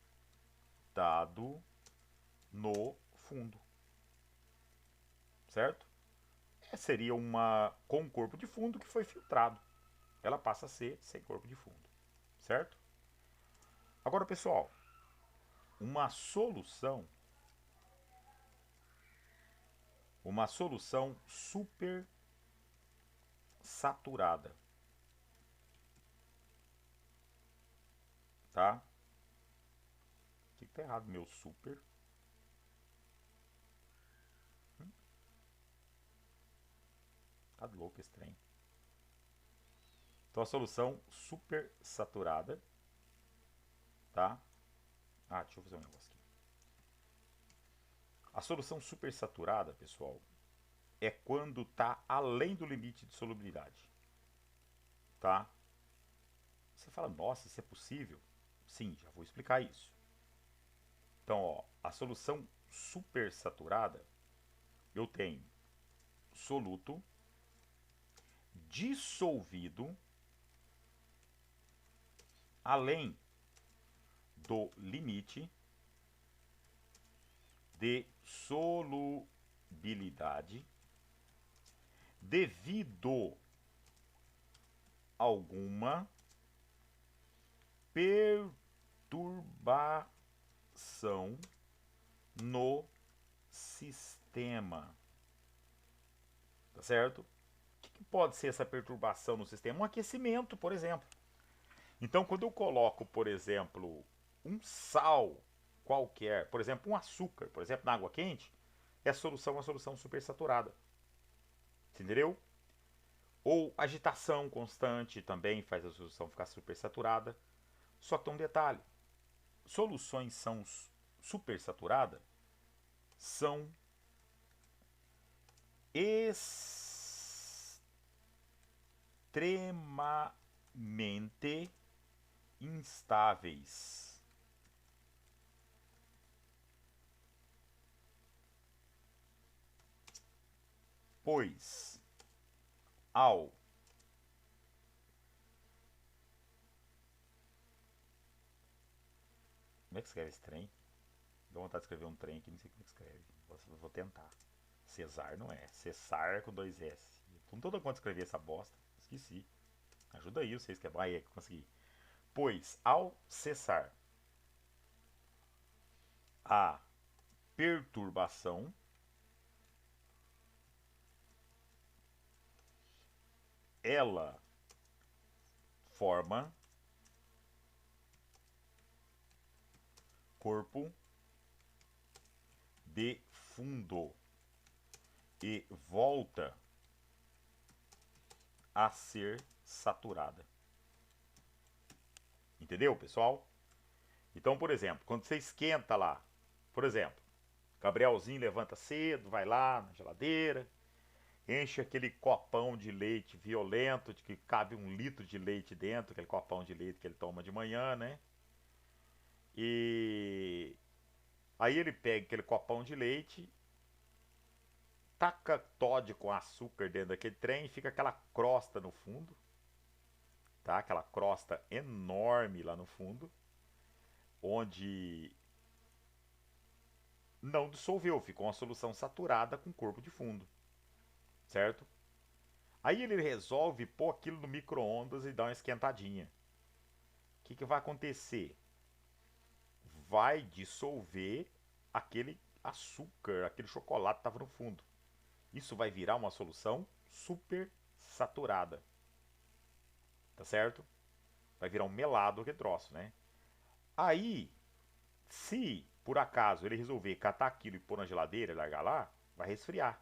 no fundo. Certo? Seria uma com corpo de fundo que foi filtrado. Ela passa a ser sem corpo de fundo. Certo? Agora, pessoal, uma solução super saturada. Tá? O que tá errado, meu super? Tá louco esse trem. Então a solução super saturada, tá? Ah, deixa eu fazer um negócio aqui. A solução super saturada, pessoal, é quando tá além do limite de solubilidade, tá? Você fala, nossa, isso é possível? Sim, já vou explicar isso. Então, ó, a solução super saturada, eu tenho soluto dissolvido além do limite de solubilidade devido a alguma perturbação no sistema. Tá certo? O que pode ser essa perturbação no sistema? Um aquecimento, por exemplo. Então, quando eu coloco, por exemplo, um sal qualquer, por exemplo, um açúcar, por exemplo, na água quente, é a solução uma solução supersaturada. Entendeu? Ou agitação constante também faz a solução ficar supersaturada. Só que tem um detalhe: soluções são supersaturadas são extremamente instáveis. Pois, ao como é que escreve esse trem? Dá vontade de escrever um trem aqui, não sei como é que escreve. Vou tentar. Cesar não é. Cessar com 2 S. Não tô dando conta de escrever essa bosta. Esqueci. Ajuda aí, vocês que é. Ah, é que consegui. Pois, ao cessar a perturbação, ela forma corpo de fundo e volta a ser saturada. Entendeu, pessoal? Então, por exemplo, quando você esquenta lá, por exemplo, Gabrielzinho levanta cedo, vai lá na geladeira, enche aquele copão de leite violento, de que cabe 1 litro de leite dentro, aquele copão de leite que ele toma de manhã, né? E aí ele pega aquele copão de leite, taca Toddy com açúcar dentro daquele trem e fica aquela crosta no fundo, tá? Aquela crosta enorme lá no fundo, onde não dissolveu, ficou uma solução saturada com corpo de fundo, certo? Aí ele resolve pôr aquilo no micro-ondas e dar uma esquentadinha. O que vai acontecer? Vai dissolver aquele açúcar, aquele chocolate que estava no fundo. Isso vai virar uma solução super saturada. Tá certo? Vai virar um melado aquele troço, né? Aí, se por acaso ele resolver catar aquilo e pôr na geladeira e largar lá, vai resfriar.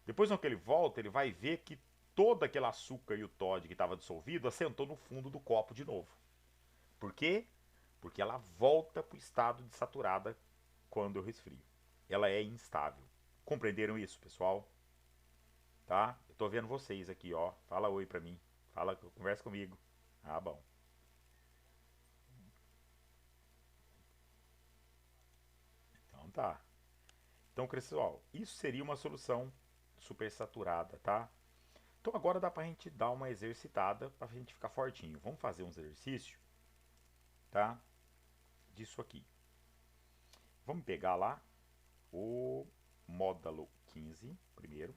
Depois, quando ele volta, ele vai ver que todo aquele açúcar e o Todd que estava dissolvido assentou no fundo do copo de novo. Por quê? Porque ela volta para o estado de saturada quando eu resfrio. Ela é instável. Compreenderam isso, pessoal? Tá? Eu tô vendo vocês aqui, ó. Fala oi pra mim. Fala, conversa comigo. Ah, bom. Então tá. Então, pessoal, isso seria uma solução supersaturada, tá? Então agora dá pra gente dar uma exercitada pra gente ficar fortinho. Vamos fazer uns exercícios, tá? Disso aqui. Vamos pegar lá o módulo 15 primeiro.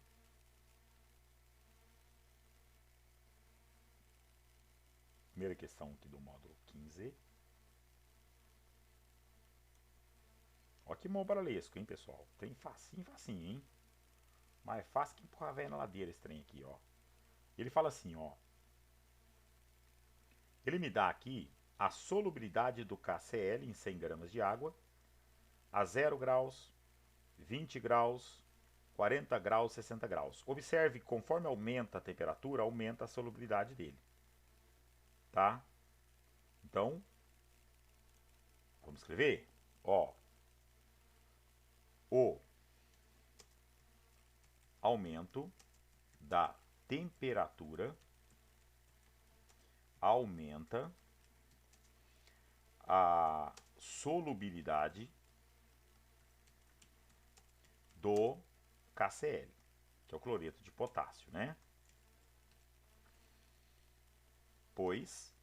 Primeira questão aqui do módulo 15. Ó que mobralesco, hein, pessoal? Tem facinho, facinho, hein? Mas é fácil que empurrar a velha na ladeira esse trem aqui, ó. Ele fala assim, ó. Ele me dá aqui a solubilidade do KCl em 100 gramas de água a 0 graus, 20 graus, 40 graus, 60 graus. Observe que conforme aumenta a temperatura, aumenta a solubilidade dele. Tá? Então, vamos escrever? Ó, o aumento da temperatura aumenta a solubilidade do KCl, que é o cloreto de potássio, né? Pois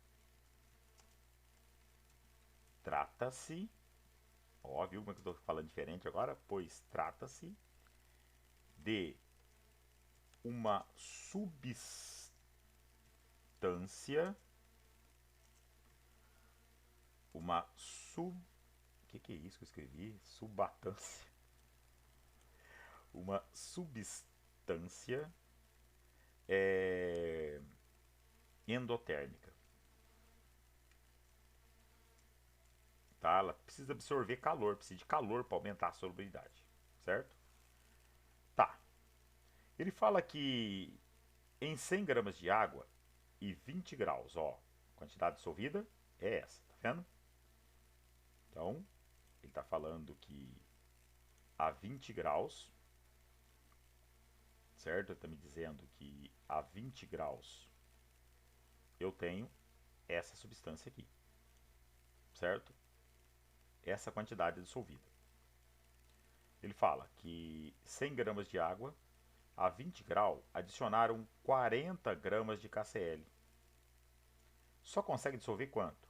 trata-se, ó, viu como é que eu estou falando diferente agora? Pois trata-se de uma substância, que é isso que eu escrevi? Subatância. Uma substância endotérmica. Tá? Ela precisa absorver calor, precisa de calor para aumentar a solubilidade, certo? Tá. Ele fala que em 100 gramas de água e 20 graus, ó, a quantidade dissolvida é essa, tá vendo? Então, ele está falando que a 20 graus, certo? Ele está me dizendo que a 20 graus eu tenho essa substância aqui, certo? Essa quantidade dissolvida. Ele fala que 100 gramas de água a 20 graus adicionaram 40 gramas de KCl. Só consegue dissolver quanto?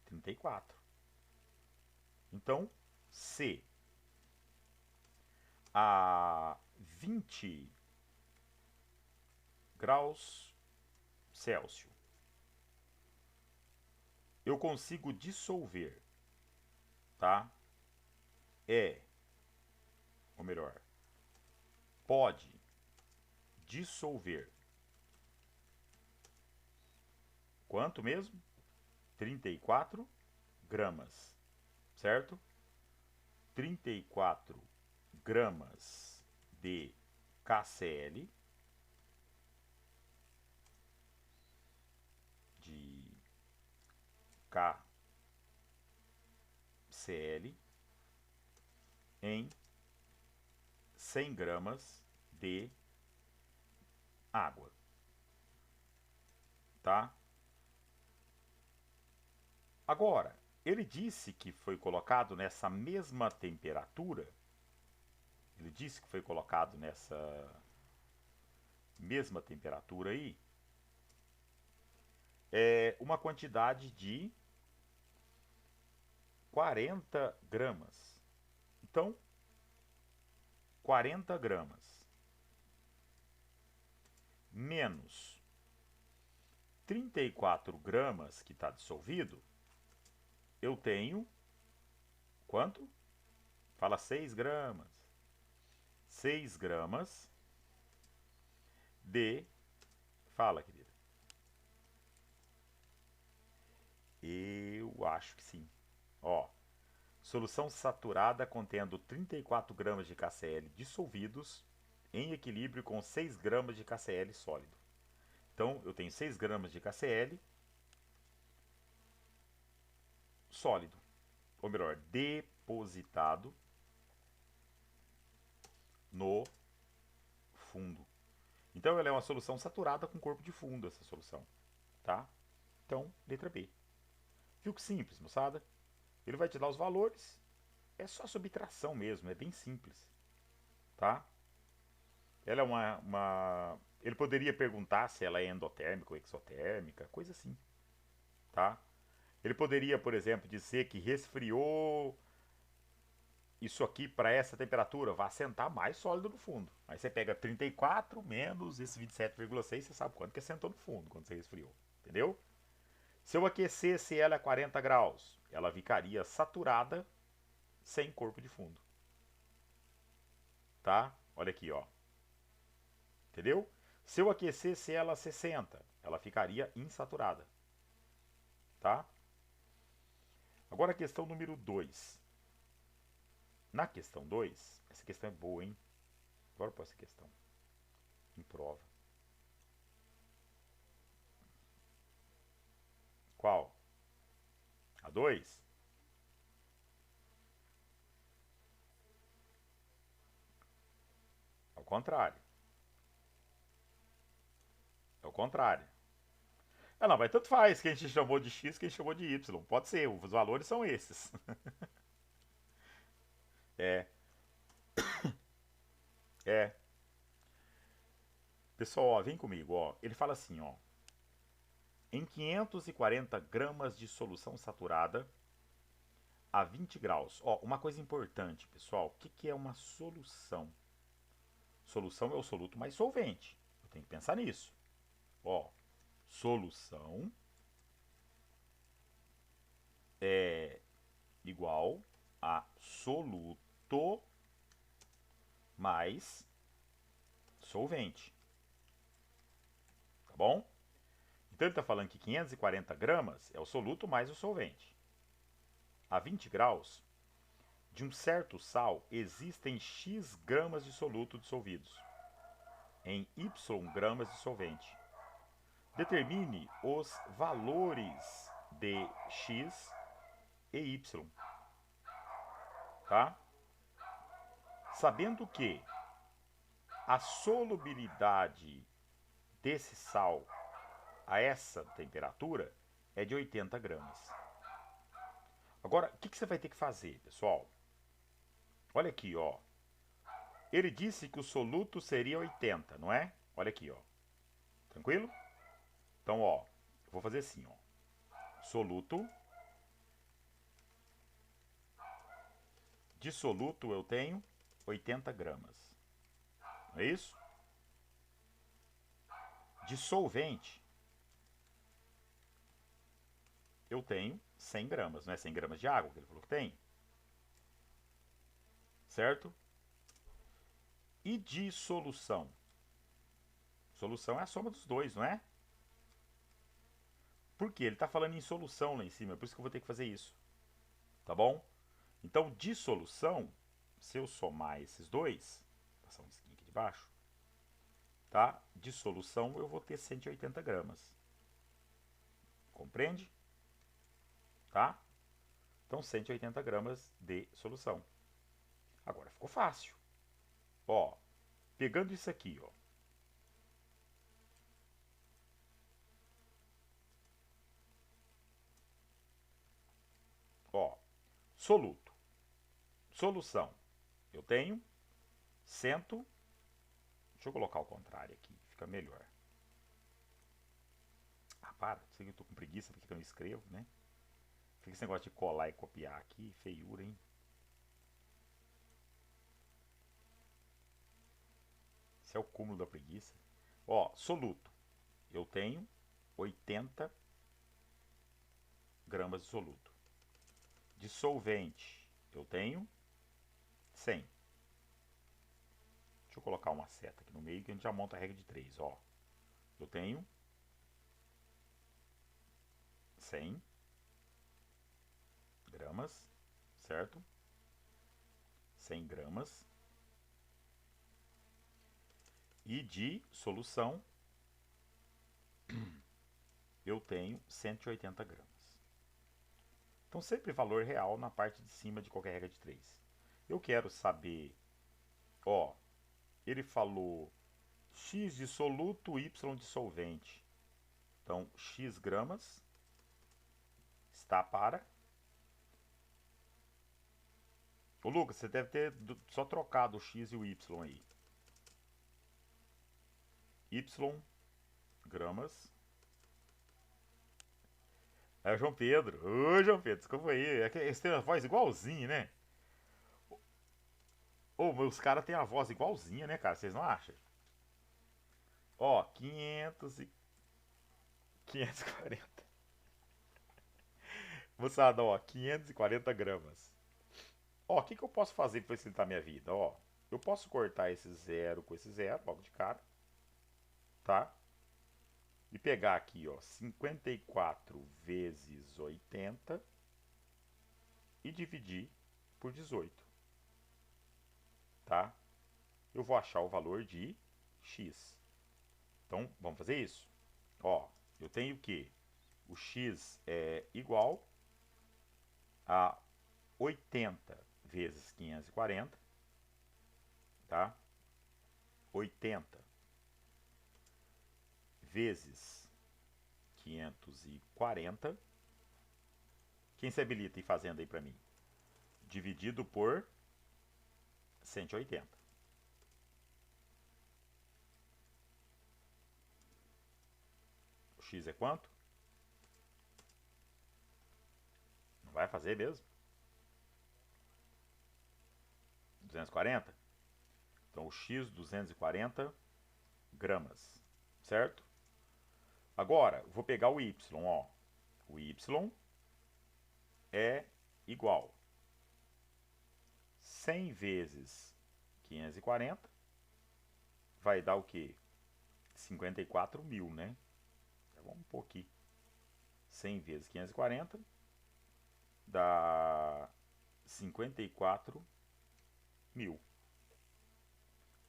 34. Então, se a 20 graus Celsius eu consigo dissolver, tá? Ou melhor, pode dissolver quanto mesmo? 34 gramas, certo? 34 gramas de KCl, em 100 gramas de água, tá? Agora, ele disse que foi colocado nessa mesma temperatura, ele disse que foi colocado nessa mesma temperatura aí, uma quantidade de 40 gramas. Então, 40 gramas menos 34 gramas que está dissolvido, eu tenho quanto? Fala 6 gramas. 6 gramas de Fala, querida. Eu acho que sim. Ó, solução saturada contendo 34 gramas de KCl dissolvidos em equilíbrio com 6 gramas de KCl sólido. Então, eu tenho 6 gramas de KCl sólido, ou melhor, depositado no fundo. Então, ela é uma solução saturada com corpo de fundo, essa solução, tá? Então, letra B. Viu que simples, moçada? Ele vai te dar os valores, é só subtração mesmo, é bem simples, tá? Ela é Ele poderia perguntar se ela é endotérmica ou exotérmica, coisa assim, tá? Ele poderia, por exemplo, dizer que resfriou isso aqui para essa temperatura, vai assentar mais sólido no fundo. Aí você pega 34 menos esse 27,6, você sabe quanto que assentou no fundo quando você resfriou, entendeu? Se eu aquecesse ela a 40 graus, ela ficaria saturada sem corpo de fundo, tá? Olha aqui, ó. Entendeu? Se eu aquecesse ela a 60, ela ficaria insaturada, tá? Agora a questão número 2. Na questão 2, essa questão é boa, hein? Agora para essa questão. Em prova. Qual? A 2? Ao contrário. É o contrário. Ah, não, mas tanto faz que a gente chamou de x que a gente chamou de y. Pode ser, os valores são esses. É, é. Pessoal, ó, vem comigo, ó. Ele fala assim, ó. Em 540 gramas de solução saturada a 20 graus. Ó, uma coisa importante, pessoal. O que é uma solução? Solução é o soluto mais solvente. Eu tenho que pensar nisso. Ó, solução é igual a soluto mais solvente. Tá bom? Então ele está falando que 540 gramas é o soluto mais o solvente. A 20 graus, de um certo sal, existem X gramas de soluto dissolvidos em Y gramas de solvente. Determine os valores de X e Y. Tá? Sabendo que a solubilidade desse sal a essa temperatura é de 80 gramas. Agora, o que você vai ter que fazer, pessoal? Olha aqui, ó. Ele disse que o soluto seria 80, não é? Olha aqui, ó. Tranquilo? Então, ó, eu vou fazer assim, ó. Soluto. De soluto eu tenho 80 gramas. Não é isso? De solvente eu tenho 100 gramas. Não é 100 gramas de água que ele falou que tem? Certo? E de solução? Solução é a soma dos dois, não é? Por quê? Ele está falando em solução lá em cima, é por isso que eu vou ter que fazer isso. Tá bom? Então, de solução, se eu somar esses dois, vou passar um risquinho aqui de baixo, tá? De solução eu vou ter 180 gramas. Compreende? Tá? Então, 180 gramas de solução. Agora ficou fácil. Ó, pegando isso aqui, ó. Ó, soluto. Solução. Eu tenho 100. Deixa eu colocar ao contrário aqui, fica melhor. Ah, para, sei que eu tô com preguiça porque eu não escrevo, né? Fica esse negócio de colar e copiar aqui, feiura, hein? Esse é o cúmulo da preguiça. Ó, soluto. Eu tenho 80 gramas de soluto. Dissolvente, eu tenho 100. Deixa eu colocar uma seta aqui no meio que a gente já monta a regra de 3, ó. Eu tenho 100 gramas, certo? 100 gramas. E de solução, eu tenho 180 gramas. Então, sempre valor real na parte de cima de qualquer regra de 3. Eu quero saber, ó, ele falou X de soluto, Y de solvente. Então, X gramas está para... Ô Lucas, você deve ter só trocado o X e o Y aí. Y gramas. É o João Pedro. Ô, João Pedro, desculpa aí. É que eles têm uma voz igualzinha, né? Ô, os caras têm a voz igualzinha, né, cara? Vocês não acham? Ó, 540. Moçada, ó, 540 gramas. Ó, o que eu posso fazer para facilitar minha vida? Ó, eu posso cortar esse zero com esse zero, logo de cara. Tá? E pegar aqui, ó, 54 vezes 80 e dividir por 18. Tá? Eu vou achar o valor de x. Então, vamos fazer isso? Ó, eu tenho que o x é igual a 80 vezes 540, tá? 80 vezes 540. Quem se habilita em fazendo aí pra mim? Dividido por 180. O x é quanto? Não vai fazer mesmo? 240? Então o x 240 gramas, certo? Agora, vou pegar o y, ó. O y é igual 100 vezes 540 vai dar o quê? 54 mil, né? Então, vamos pôr aqui. 100 vezes 540 dá 54 mil.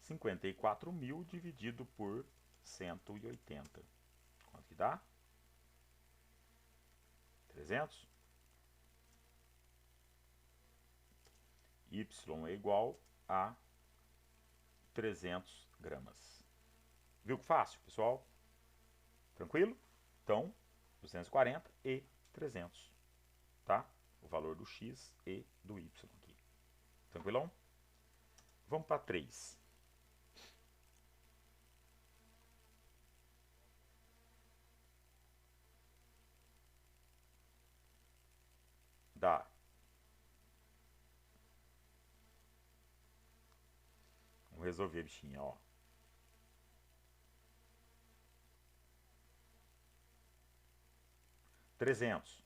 54 mil dividido por 180. Quanto que dá? 300. Y é igual a 300 gramas. Viu que fácil, pessoal? Tranquilo? Então, 240 e 300, tá? O valor do x e do y aqui. Tranquilão? Vamos para 3. Dá. Vamos resolver, bichinha, ó. Trezentos.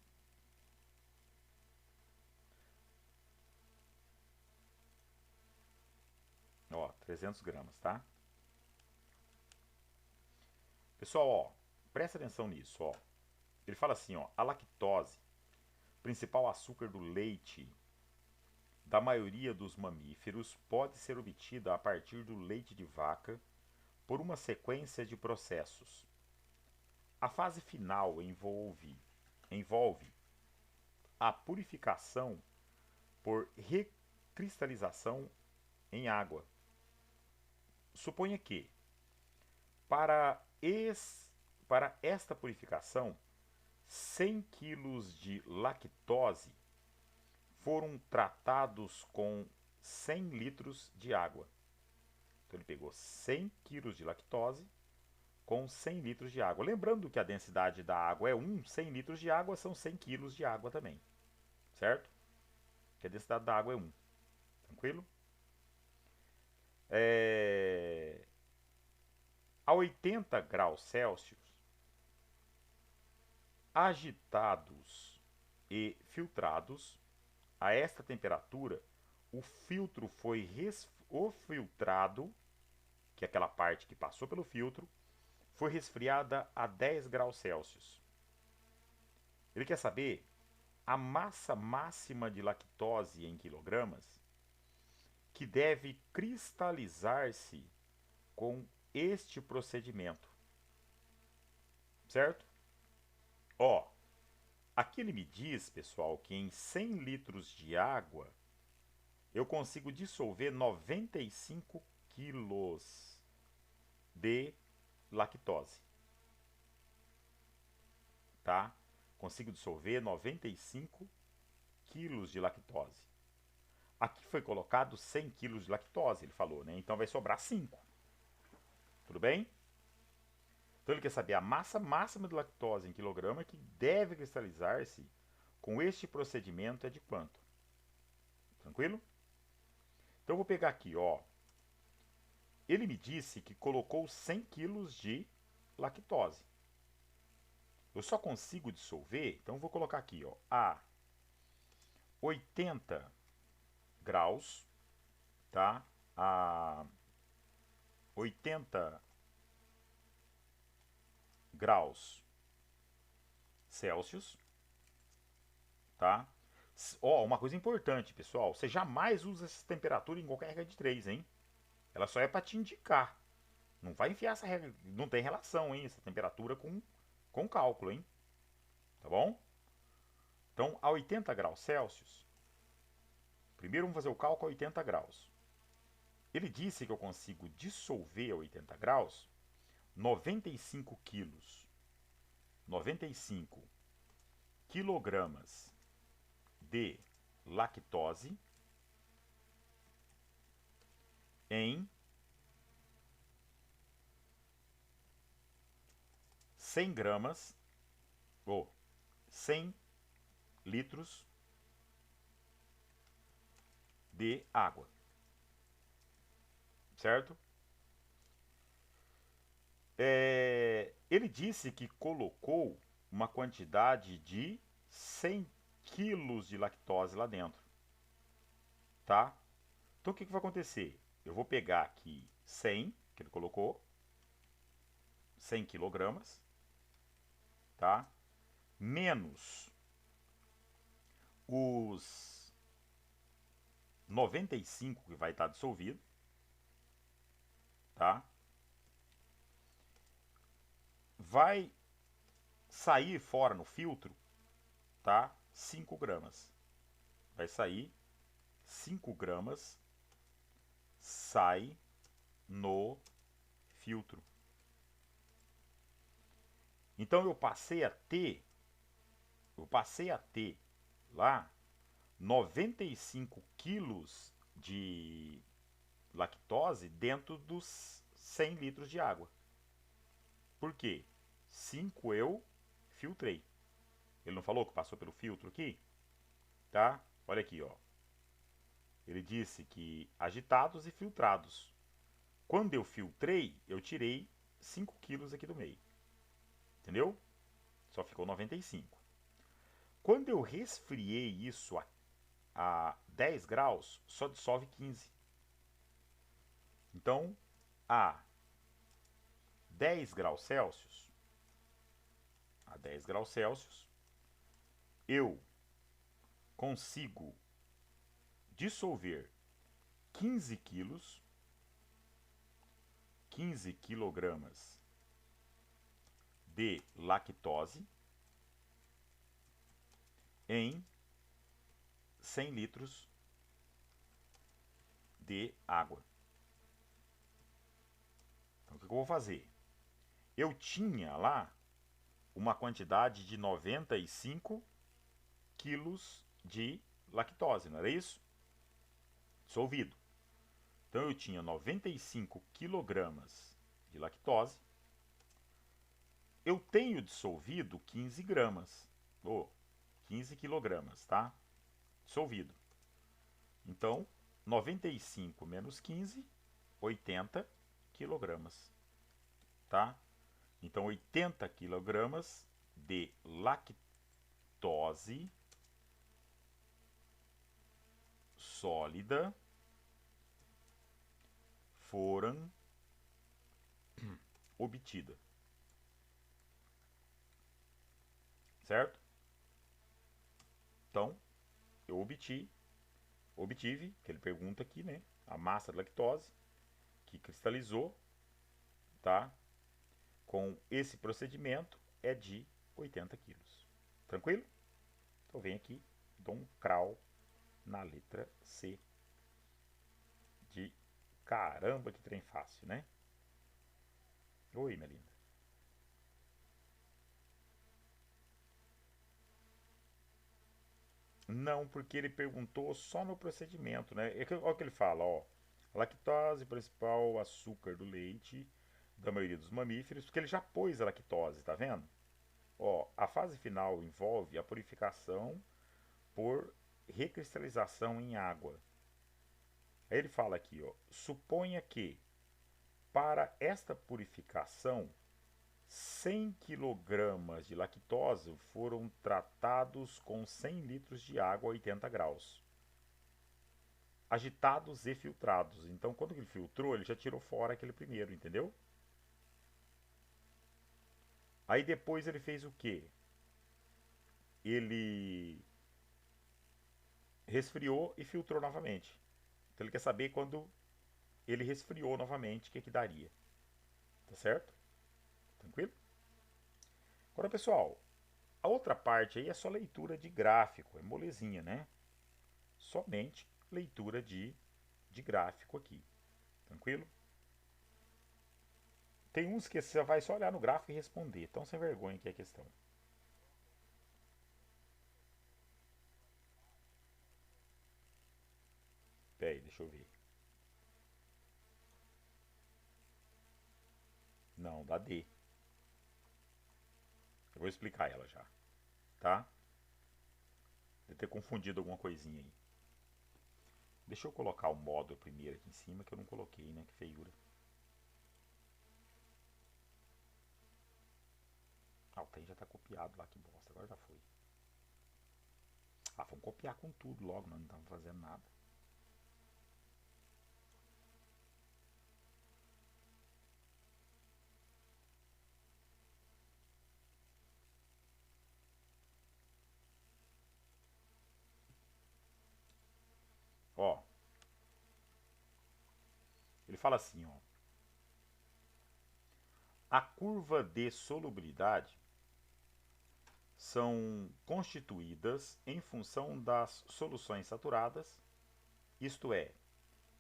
Ó, 300 gramas, tá? Pessoal, ó, presta atenção nisso, ó. Ele fala assim, ó, a lactose, principal açúcar do leite da maioria dos mamíferos, pode ser obtida a partir do leite de vaca por uma sequência de processos. A fase final envolve a purificação por recristalização em água. Suponha que, para esta purificação, 100 kg de lactose foram tratados com 100 litros de água. Então ele pegou 100 kg de lactose com 100 litros de água. Lembrando que a densidade da água é 1, 100 litros de água são 100 kg de água também. Certo? Que a densidade da água é 1. Tranquilo? A 80 graus Celsius, agitados e filtrados, a esta temperatura, o filtro foi filtrado, que é aquela parte que passou pelo filtro, foi resfriada a 10 graus Celsius. Ele quer saber a massa máxima de lactose em quilogramas que deve cristalizar-se com este procedimento. Certo? Ó, aqui ele me diz, pessoal, que em 100 litros de água eu consigo dissolver 95 quilos de lactose. Tá? Consigo dissolver 95 quilos de lactose. Aqui foi colocado 100 quilos de lactose, ele falou, né? Então vai sobrar 5. Tudo bem? Então ele quer saber a massa máxima de lactose em quilograma que deve cristalizar-se com este procedimento é de quanto? Tranquilo? Então eu vou pegar aqui, ó. Ele me disse que colocou 100 quilos de lactose. Eu só consigo dissolver, então eu vou colocar aqui, ó, a 80 graus, tá? A 80 graus Celsius, tá? Ó, uma coisa importante, pessoal, você jamais usa essa temperatura em qualquer regra de 3, hein? Ela só é para te indicar. Não vai enfiar essa regra, não tem relação, hein, essa temperatura com cálculo, hein? Tá bom? Então, a 80 graus Celsius, primeiro vamos fazer o cálculo a 80 graus. Ele disse que eu consigo dissolver a 80 graus 95 quilos, 95 quilogramas de lactose em 100 gramas ou 100 litros de água. Certo? Ele disse que colocou uma quantidade de 100 quilos de lactose lá dentro. Tá? Então o que vai acontecer? Eu vou pegar aqui 100, que ele colocou, 100 quilogramas, tá? Menos os 95 que vai estar dissolvido, tá? Vai sair fora no filtro, tá? 5 gramas. Vai sair 5 gramas, sai no filtro. Então eu passei a ter lá 95 quilos de lactose dentro dos 100 litros de água. Por quê? 5 eu filtrei. Ele não falou que passou pelo filtro aqui? Tá? Olha aqui, ó. Ele disse que agitados e filtrados. Quando eu filtrei, eu tirei 5 quilos aqui do meio. Entendeu? Só ficou 95. Quando eu resfriei isso a 10 graus, só dissolve 15. Então, a 10 graus Celsius, eu consigo dissolver 15 quilos, 15 quilogramas de lactose em 100 litros de água. Então, o que eu vou fazer? Eu tinha lá uma quantidade de 95 quilos de lactose, não era isso? Dissolvido. Então eu tinha 95 quilogramas de lactose. Eu tenho dissolvido 15 gramas. 15 quilogramas, tá? Dissolvido. Então, 95 menos 15, 80 quilogramas, tá? Então, 80 quilogramas de lactose sólida foram obtida. certo? Então, eu obtive, que ele pergunta aqui, né? A massa de lactose que cristalizou, tá? Com esse procedimento é de 80 quilos. Tranquilo? Então vem aqui, dou um crawl na letra C de caramba, que trem fácil, né? Oi, minha linda. Não, porque ele perguntou só no procedimento, né? Olha o que ele fala, ó. Lactose, principal açúcar do leite da maioria dos mamíferos, porque ele já pôs a lactose, tá vendo? Ó, a fase final envolve a purificação por recristalização em água. Aí ele fala aqui, ó, suponha que para esta purificação 100 kg de lactose foram tratados com 100 litros de água a 80 graus, agitados e filtrados. Então, quando ele filtrou, ele já tirou fora aquele primeiro, entendeu? Aí depois ele fez o quê? Ele resfriou e filtrou novamente. Então ele quer saber quando ele resfriou novamente o que que daria. Tá certo? Tranquilo? Agora, pessoal, a outra parte aí é só leitura de gráfico, é molezinha, né? Somente leitura de gráfico aqui. Tranquilo? Tem uns que você vai só olhar no gráfico e responder. Então, sem vergonha que é a questão. Pera aí, deixa eu ver. Não, dá D. Eu vou explicar ela já, tá? Deve ter confundido alguma coisinha aí. Deixa eu colocar o módulo primeiro aqui em cima, que eu não coloquei, né? Que feiura. Ah, o tem já tá copiado lá, que bosta. Agora já foi. Ah, vamos copiar com tudo logo, nós não estamos fazendo nada. Ó, ele fala assim, ó. A curva de solubilidade são constituídas em função das soluções saturadas, isto é,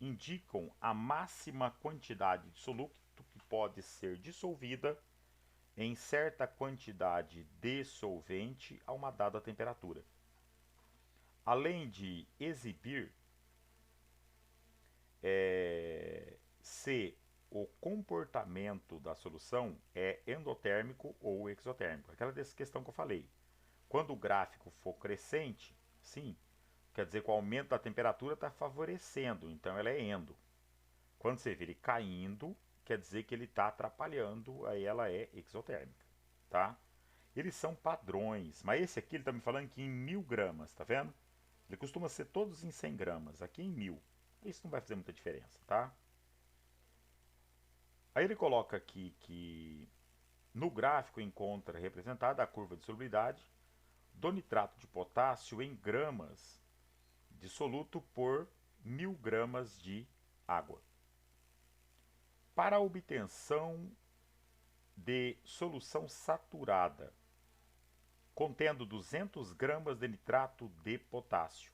indicam a máxima quantidade de soluto que pode ser dissolvida em certa quantidade de solvente a uma dada temperatura. Além de exibir se o comportamento da solução é endotérmico ou exotérmico. Aquela questão que eu falei. Quando o gráfico for crescente, sim, quer dizer que o aumento da temperatura está favorecendo, então ela é endo. Quando você vê ele caindo, quer dizer que ele está atrapalhando, aí ela é exotérmica, tá? Eles são padrões, mas esse aqui ele está me falando que em 1000 gramas, tá vendo? Ele costuma ser todos em 100 gramas, aqui em 1000. Isso não vai fazer muita diferença, tá? Aí ele coloca aqui que no gráfico encontra representada a curva de solubilidade do nitrato de potássio em gramas de soluto por 1000 gramas de água. Para a obtenção de solução saturada contendo 200 gramas de nitrato de potássio,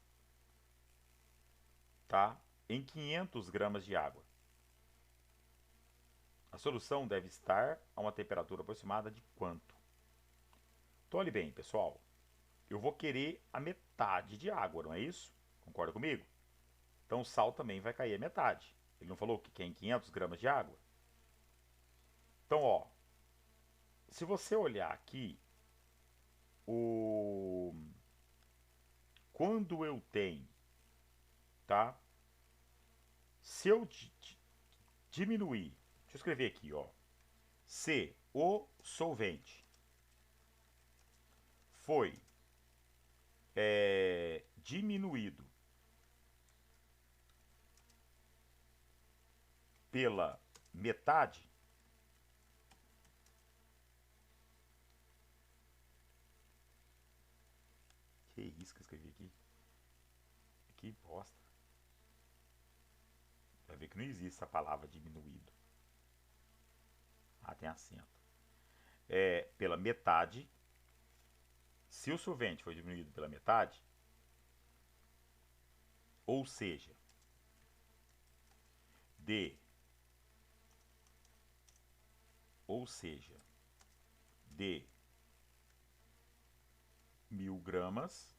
tá? Em 500 gramas de água. A solução deve estar a uma temperatura aproximada de quanto? Então, olhe bem, pessoal. Eu vou querer a metade de água, não é isso? Concorda comigo? Então, o sal também vai cair a metade. Ele não falou que é em 500 gramas de água? Então, ó. Se você olhar aqui, quando eu tenho, tá? Se eu diminuir, deixa eu escrever aqui, ó. Se o solvente foi diminuído pela metade, isso que eu escrevi aqui? Que bosta. Vai ver que não existe essa palavra diminuído. Ah, tem acento. É pela metade. Se o solvente for diminuído pela metade, ou seja, de 1000 gramas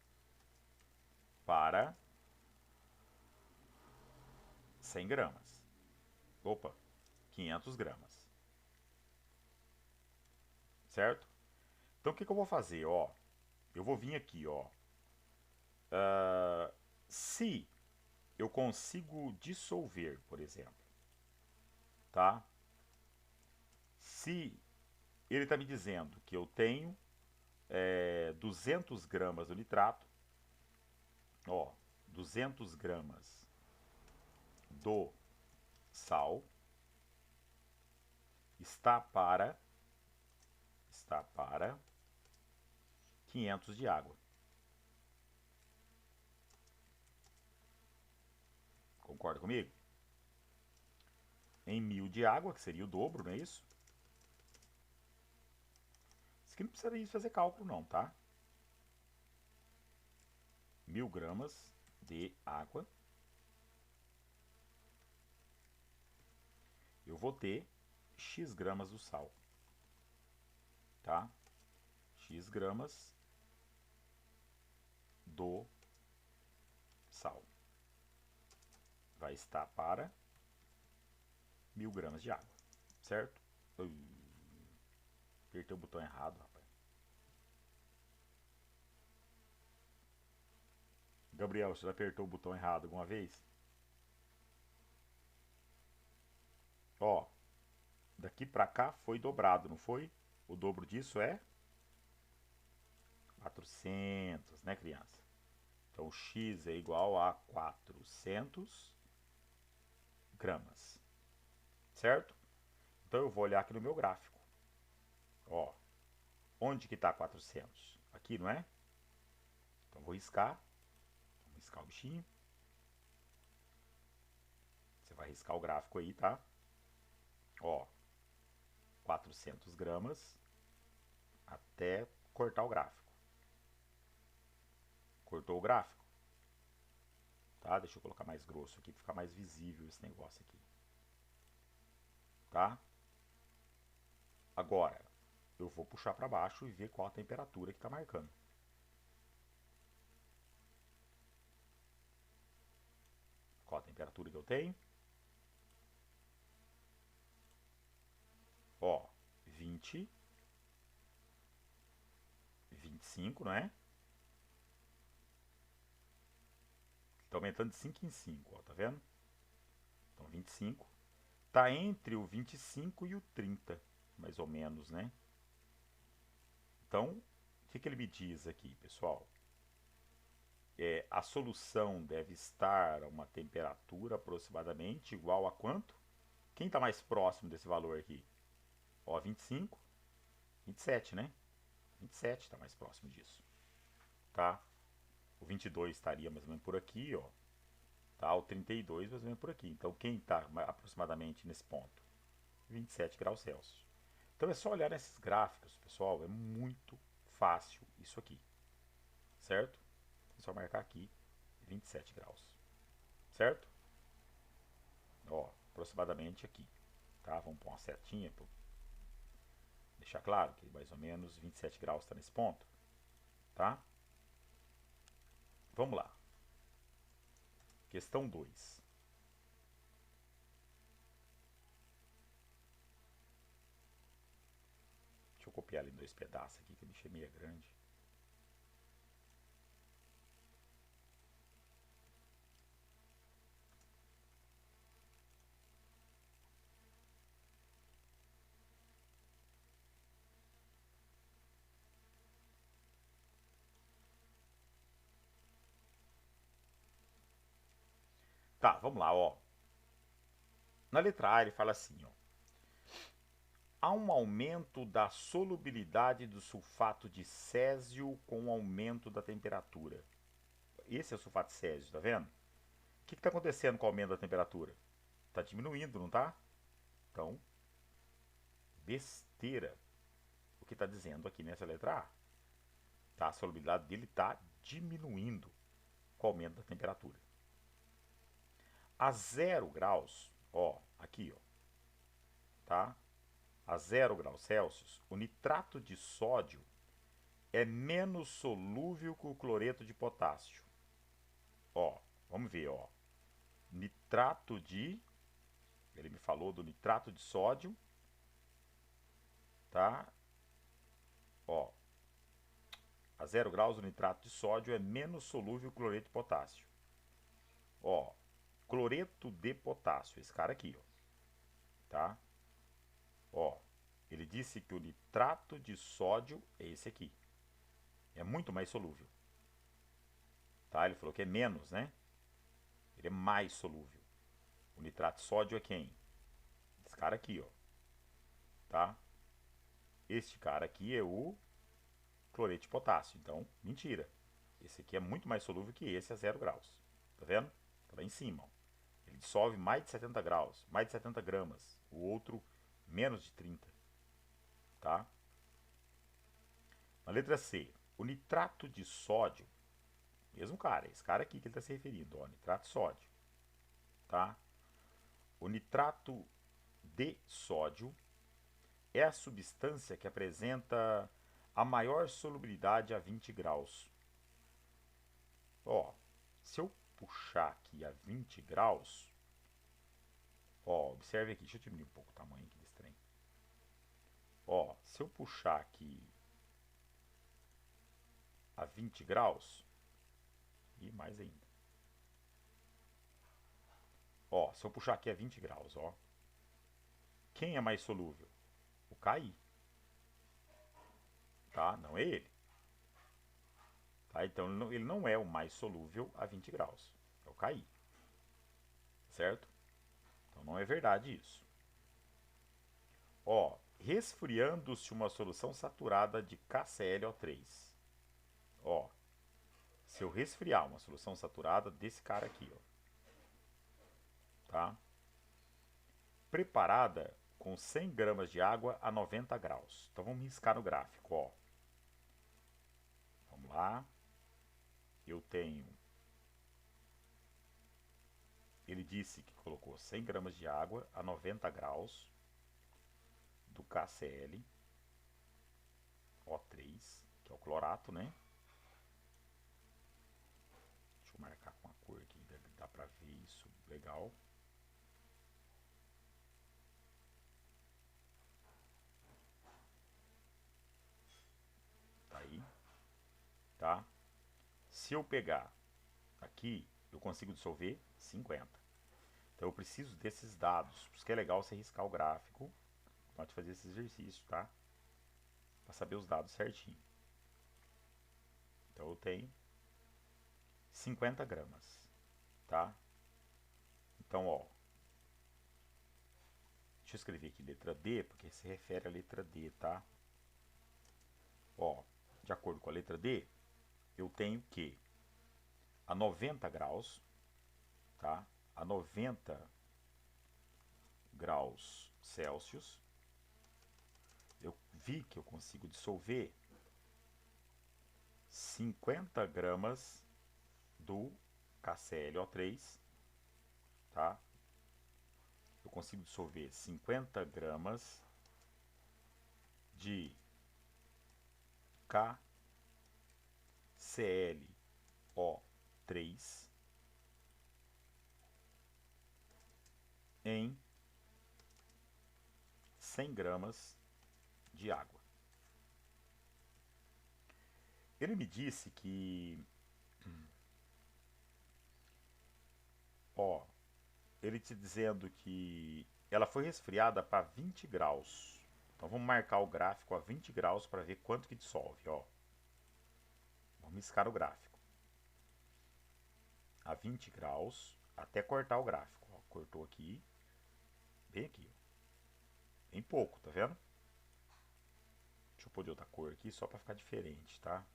para 100 gramas. Opa, 500 gramas. Certo? Então o que eu vou fazer? Ó, eu vou vir aqui, ó. Se eu consigo dissolver, por exemplo, tá? Se ele está me dizendo que eu tenho 200 gramas do nitrato, ó, 200 gramas do sal está para 500 de água. Concorda comigo? Em 1000 de água, que seria o dobro, não é isso? Isso aqui não precisaria fazer cálculo não, tá? 1000 gramas de água. Eu vou ter X gramas do sal. Tá? X gramas do sal. Vai estar para 1000 gramas de água. Certo? Apertei o botão errado, rapaz. Gabriel, você já apertou o botão errado alguma vez? Ó, daqui pra cá foi dobrado, não foi? O dobro disso é 400, né, criança? Então, X é igual a 400 gramas. Certo? Então, eu vou olhar aqui no meu gráfico. Ó, onde que está 400? Aqui, não é? Então, vou riscar. Vamos riscar o bichinho. Você vai riscar o gráfico aí, tá? Ó, 400 gramas até cortar o gráfico. Cortou o gráfico? Tá? Deixa eu colocar mais grosso aqui para ficar mais visível esse negócio aqui. Tá? Agora, eu vou puxar para baixo e ver qual a temperatura que está marcando. Qual a temperatura que eu tenho? Ó, 20, 25, não é? Tá aumentando de 5 em 5, ó, tá vendo? Então, 25. Tá entre o 25 e o 30, mais ou menos, né? Então, o que ele me diz aqui, pessoal? A solução deve estar a uma temperatura aproximadamente igual a quanto? Quem está mais próximo desse valor aqui? Ó, 25, 27, né? 27 está mais próximo disso, tá? O 22 estaria mais ou menos por aqui, ó. Tá? O 32 mais ou menos por aqui. Então, quem está aproximadamente nesse ponto? 27 graus Celsius. Então, é só olhar nesses gráficos, pessoal. É muito fácil isso aqui, certo? É só marcar aqui 27 graus, certo? Ó, aproximadamente aqui, tá? Vamos pôr uma setinha para deixar claro que mais ou menos 27 graus está nesse ponto, tá? Vamos lá. Questão 2. Deixa eu copiar ele em 2 pedaços aqui, que eu deixei meio grande. Tá, vamos lá, ó. Na letra A ele fala assim, ó. há um aumento da solubilidade do sulfato de césio com o aumento da temperatura. Esse é o sulfato de césio, tá vendo? O que está acontecendo com o aumento da temperatura? Está diminuindo, não tá? Então, besteira o que está dizendo aqui nessa letra A. Tá? A solubilidade dele está diminuindo com o aumento da temperatura. A 0 graus, ó, aqui, ó, tá? A 0 graus Celsius, o nitrato de sódio é menos solúvel que o cloreto de potássio. Ó, vamos ver, ó. Nitrato de... Ele me falou do nitrato de sódio, tá? Ó, a 0 graus o nitrato de sódio é menos solúvel que o cloreto de potássio. Ó, cloreto de potássio, esse cara aqui, ó, tá? Ó, ele disse que o nitrato de sódio é esse aqui. É muito mais solúvel. Tá? Ele falou que é menos, né? Ele é mais solúvel. O nitrato de sódio é quem? Esse cara aqui, ó. Tá? Este cara aqui é o cloreto de potássio. Então, mentira. Esse aqui é muito mais solúvel que esse a 0 graus. Tá vendo? Tá lá em cima, ó. Ele dissolve mais de 70 graus, mais de 70 gramas. O outro, menos de 30. Tá? Na letra C, o nitrato de sódio, mesmo cara, esse cara aqui que ele está se referindo, ó, nitrato de sódio, tá? O nitrato de sódio é a substância que apresenta a maior solubilidade a 20 graus. Ó, se eu puxar aqui a 20 graus, ó, observe aqui, deixa eu diminuir um pouco o tamanho aqui desse trem. Ó, se eu puxar aqui a 20 graus, e mais ainda. Ó, se eu puxar aqui a 20 graus, ó. Quem é mais solúvel? O Ki. Tá? Não é ele. Tá? Então ele não é o mais solúvel a 20 graus. É o Ki. Certo? Então não é verdade isso. Ó, resfriando-se uma solução saturada de KClO3. Ó, se eu resfriar uma solução saturada desse cara aqui, ó. Tá? Preparada com 100 gramas de água a 90 graus. Então vamos riscar no gráfico, ó. Vamos lá. Eu tenho... Ele disse que colocou 100 gramas de água a 90 graus do KCl O3, que é o clorato, né? Deixa eu marcar com a cor aqui, dá pra ver isso legal. Tá aí, tá? Se eu pegar aqui, eu consigo dissolver 50. Então eu preciso desses dados, por isso que é legal você riscar o gráfico antes de fazer esse exercício, tá? Para saber os dados certinho. Então eu tenho 50 gramas, tá? Então, ó, deixa eu escrever aqui letra D, porque se refere à letra D, tá? Ó, de acordo com a letra D, eu tenho que a 90 graus, tá? A 90 graus Celsius, eu vi que eu consigo dissolver 50 gramas do KClO3, tá? Eu consigo dissolver 50 gramas de KClO3 em 100 gramas de água. Ele me disse que, ó, ele te dizendo que ela foi resfriada para 20 graus. Então vamos marcar o gráfico a 20 graus para ver quanto que dissolve, ó. Vamos riscar o gráfico. A 20 graus, até cortar o gráfico, ó. Cortou aqui, bem aqui, ó. Bem pouco, tá vendo? pôr de outra cor aqui só para ficar diferente, tá?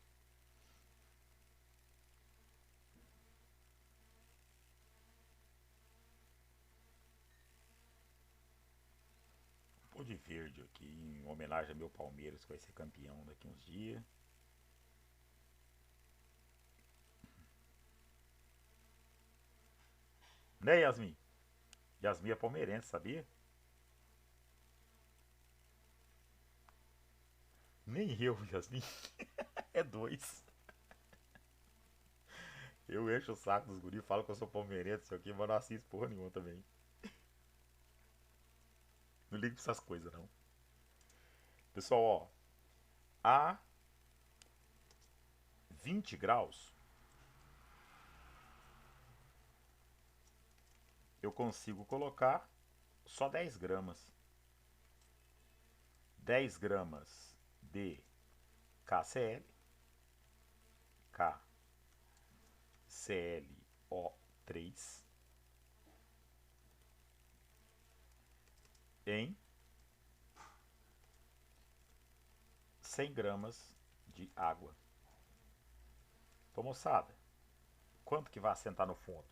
Vou pôr de verde aqui em homenagem ao meu Palmeiras, que vai ser campeão daqui uns dias. Né, Yasmin? Yasmin é palmeirense, sabia? Nem eu, Yasmin. É dois. Eu encho o saco dos guris, falo que eu sou palmeirense, isso aqui, mas não assisto porra nenhuma também. Não ligo pra essas coisas, não. Pessoal, ó, a 20 graus, eu consigo colocar só 10 gramas. 10 gramas de KCl, KClO3, em 100 gramas de água. Então, moçada, quanto que vai assentar no fundo?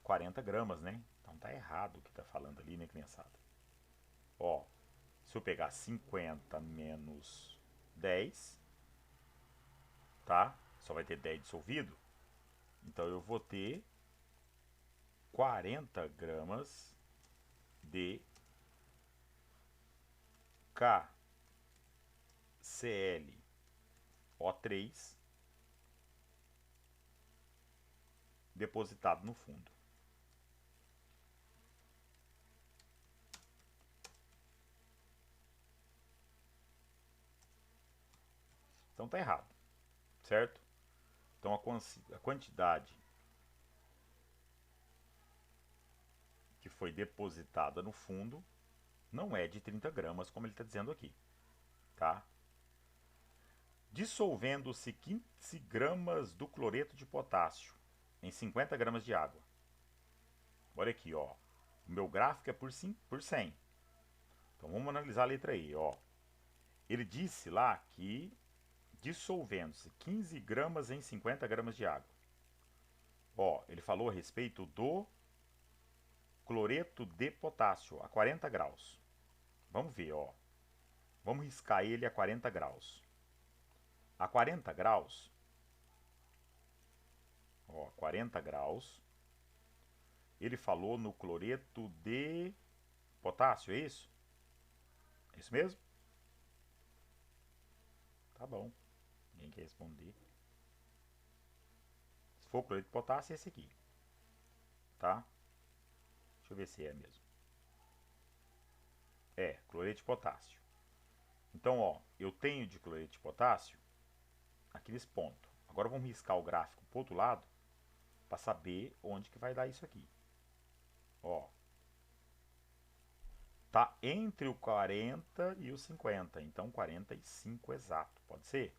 40 gramas, né? Então tá errado o que tá falando ali, né, criançada? Ó, se eu pegar 50 menos 10, tá? Só vai ter 10 dissolvido. Então eu vou ter 40 gramas de KClO3 depositado no fundo. Então tá errado, certo? Então a quantidade que foi depositada no fundo não é de 30 gramas, como ele está dizendo aqui, tá? Dissolvendo-se 15 gramas do cloreto de potássio em 50 gramas de água. Olha aqui, ó. O meu gráfico é por 100. Então vamos analisar a letra E, ó. Ele disse lá que dissolvendo-se 15 gramas em 50 gramas de água. Ó, ele falou a respeito do cloreto de potássio a 40 graus. Vamos ver, ó. Vamos riscar ele a 40 graus. A 40 graus, ó, 40 graus, ele falou no cloreto de potássio, é isso? É isso mesmo? Tá bom. Ninguém quer responder. Se for cloreto de potássio, é esse aqui. Tá? Deixa eu ver se é mesmo. É, cloreto de potássio. Então, ó, eu tenho de cloreto de potássio aqueles pontos. Agora vamos riscar o gráfico pro outro lado para saber onde que vai dar isso aqui. Ó, tá entre o 40 e o 50, então 45 exato, pode ser?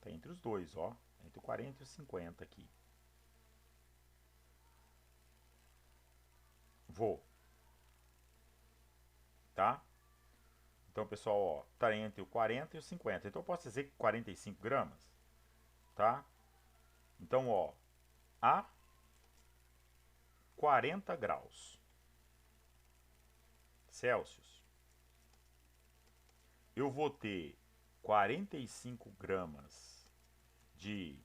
Tá entre os dois, ó, entre o 40 e o 50 aqui. Vou, tá? Então, pessoal, ó, tá entre o 40 e o 50, então eu posso dizer que 45 gramas, tá? Então, ó, a 40 graus Celsius, eu vou ter 45 gramas de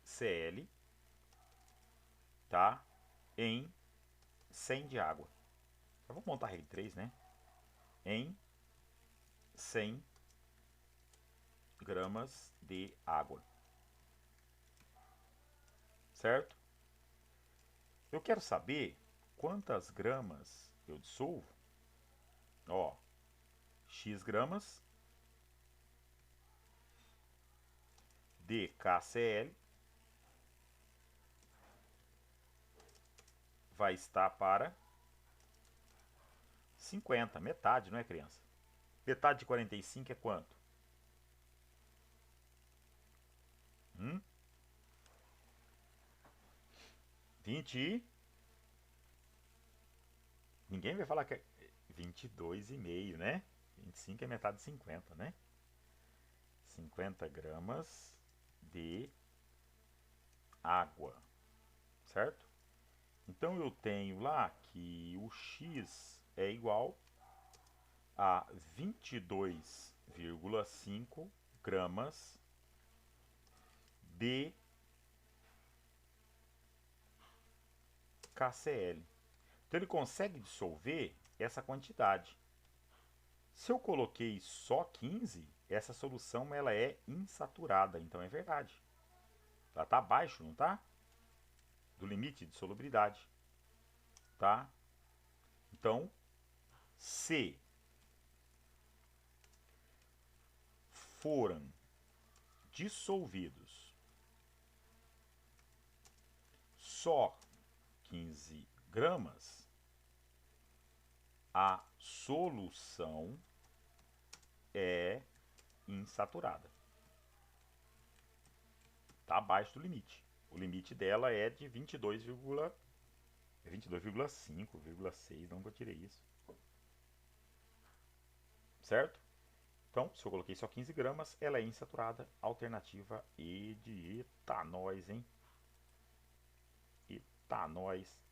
KCl, tá? Em 100 de água. Eu vou montar a regra 3, né? Em 100 gramas de água. Certo? Eu quero saber quantas gramas eu dissolvo. Ó, X gramas de KCl vai estar para 50, metade, não é, criança? Metade de 45 é quanto? 20 Ninguém vai falar que é 22,5, né? 25 é metade de 50, né? 50 gramas de água, certo? Então eu tenho lá que o X é igual a 22,5 gramas de KCl. Então ele consegue dissolver essa quantidade. Se eu coloquei só 15, essa solução ela é insaturada, então é verdade. Ela está abaixo, não está? Do limite de solubilidade, tá? Então, se foram dissolvidos só 15 gramas, a solução é insaturada. Está abaixo do limite. O limite dela é de 22,5, 22,6, não que eu tirei isso. Certo? Então, se eu coloquei só 15 gramas, ela é insaturada. Alternativa E de etanóis, hein? Etanóis.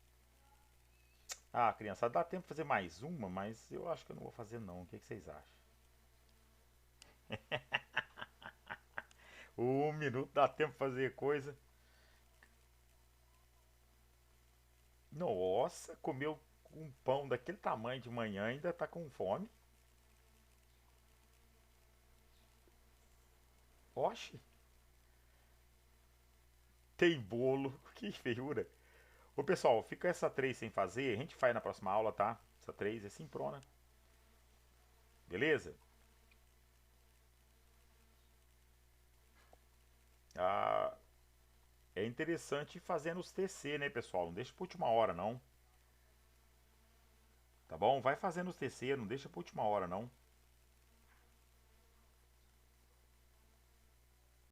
Ah, criançada, dá tempo de fazer mais uma, mas eu acho que eu não vou fazer não. O que vocês acham? 1 minuto dá tempo de fazer coisa. Nossa, comeu um pão daquele tamanho de manhã, ainda tá com fome. Oxe, tem bolo, que feiura. Ô pessoal, fica essa 3 sem fazer, a gente faz na próxima aula, tá? Essa 3 é simprona, beleza? Ah, é interessante ir fazendo os TC, né, pessoal? Não deixa pra última hora, não. Tá bom? Vai fazendo os TC, não deixa pra última hora, não.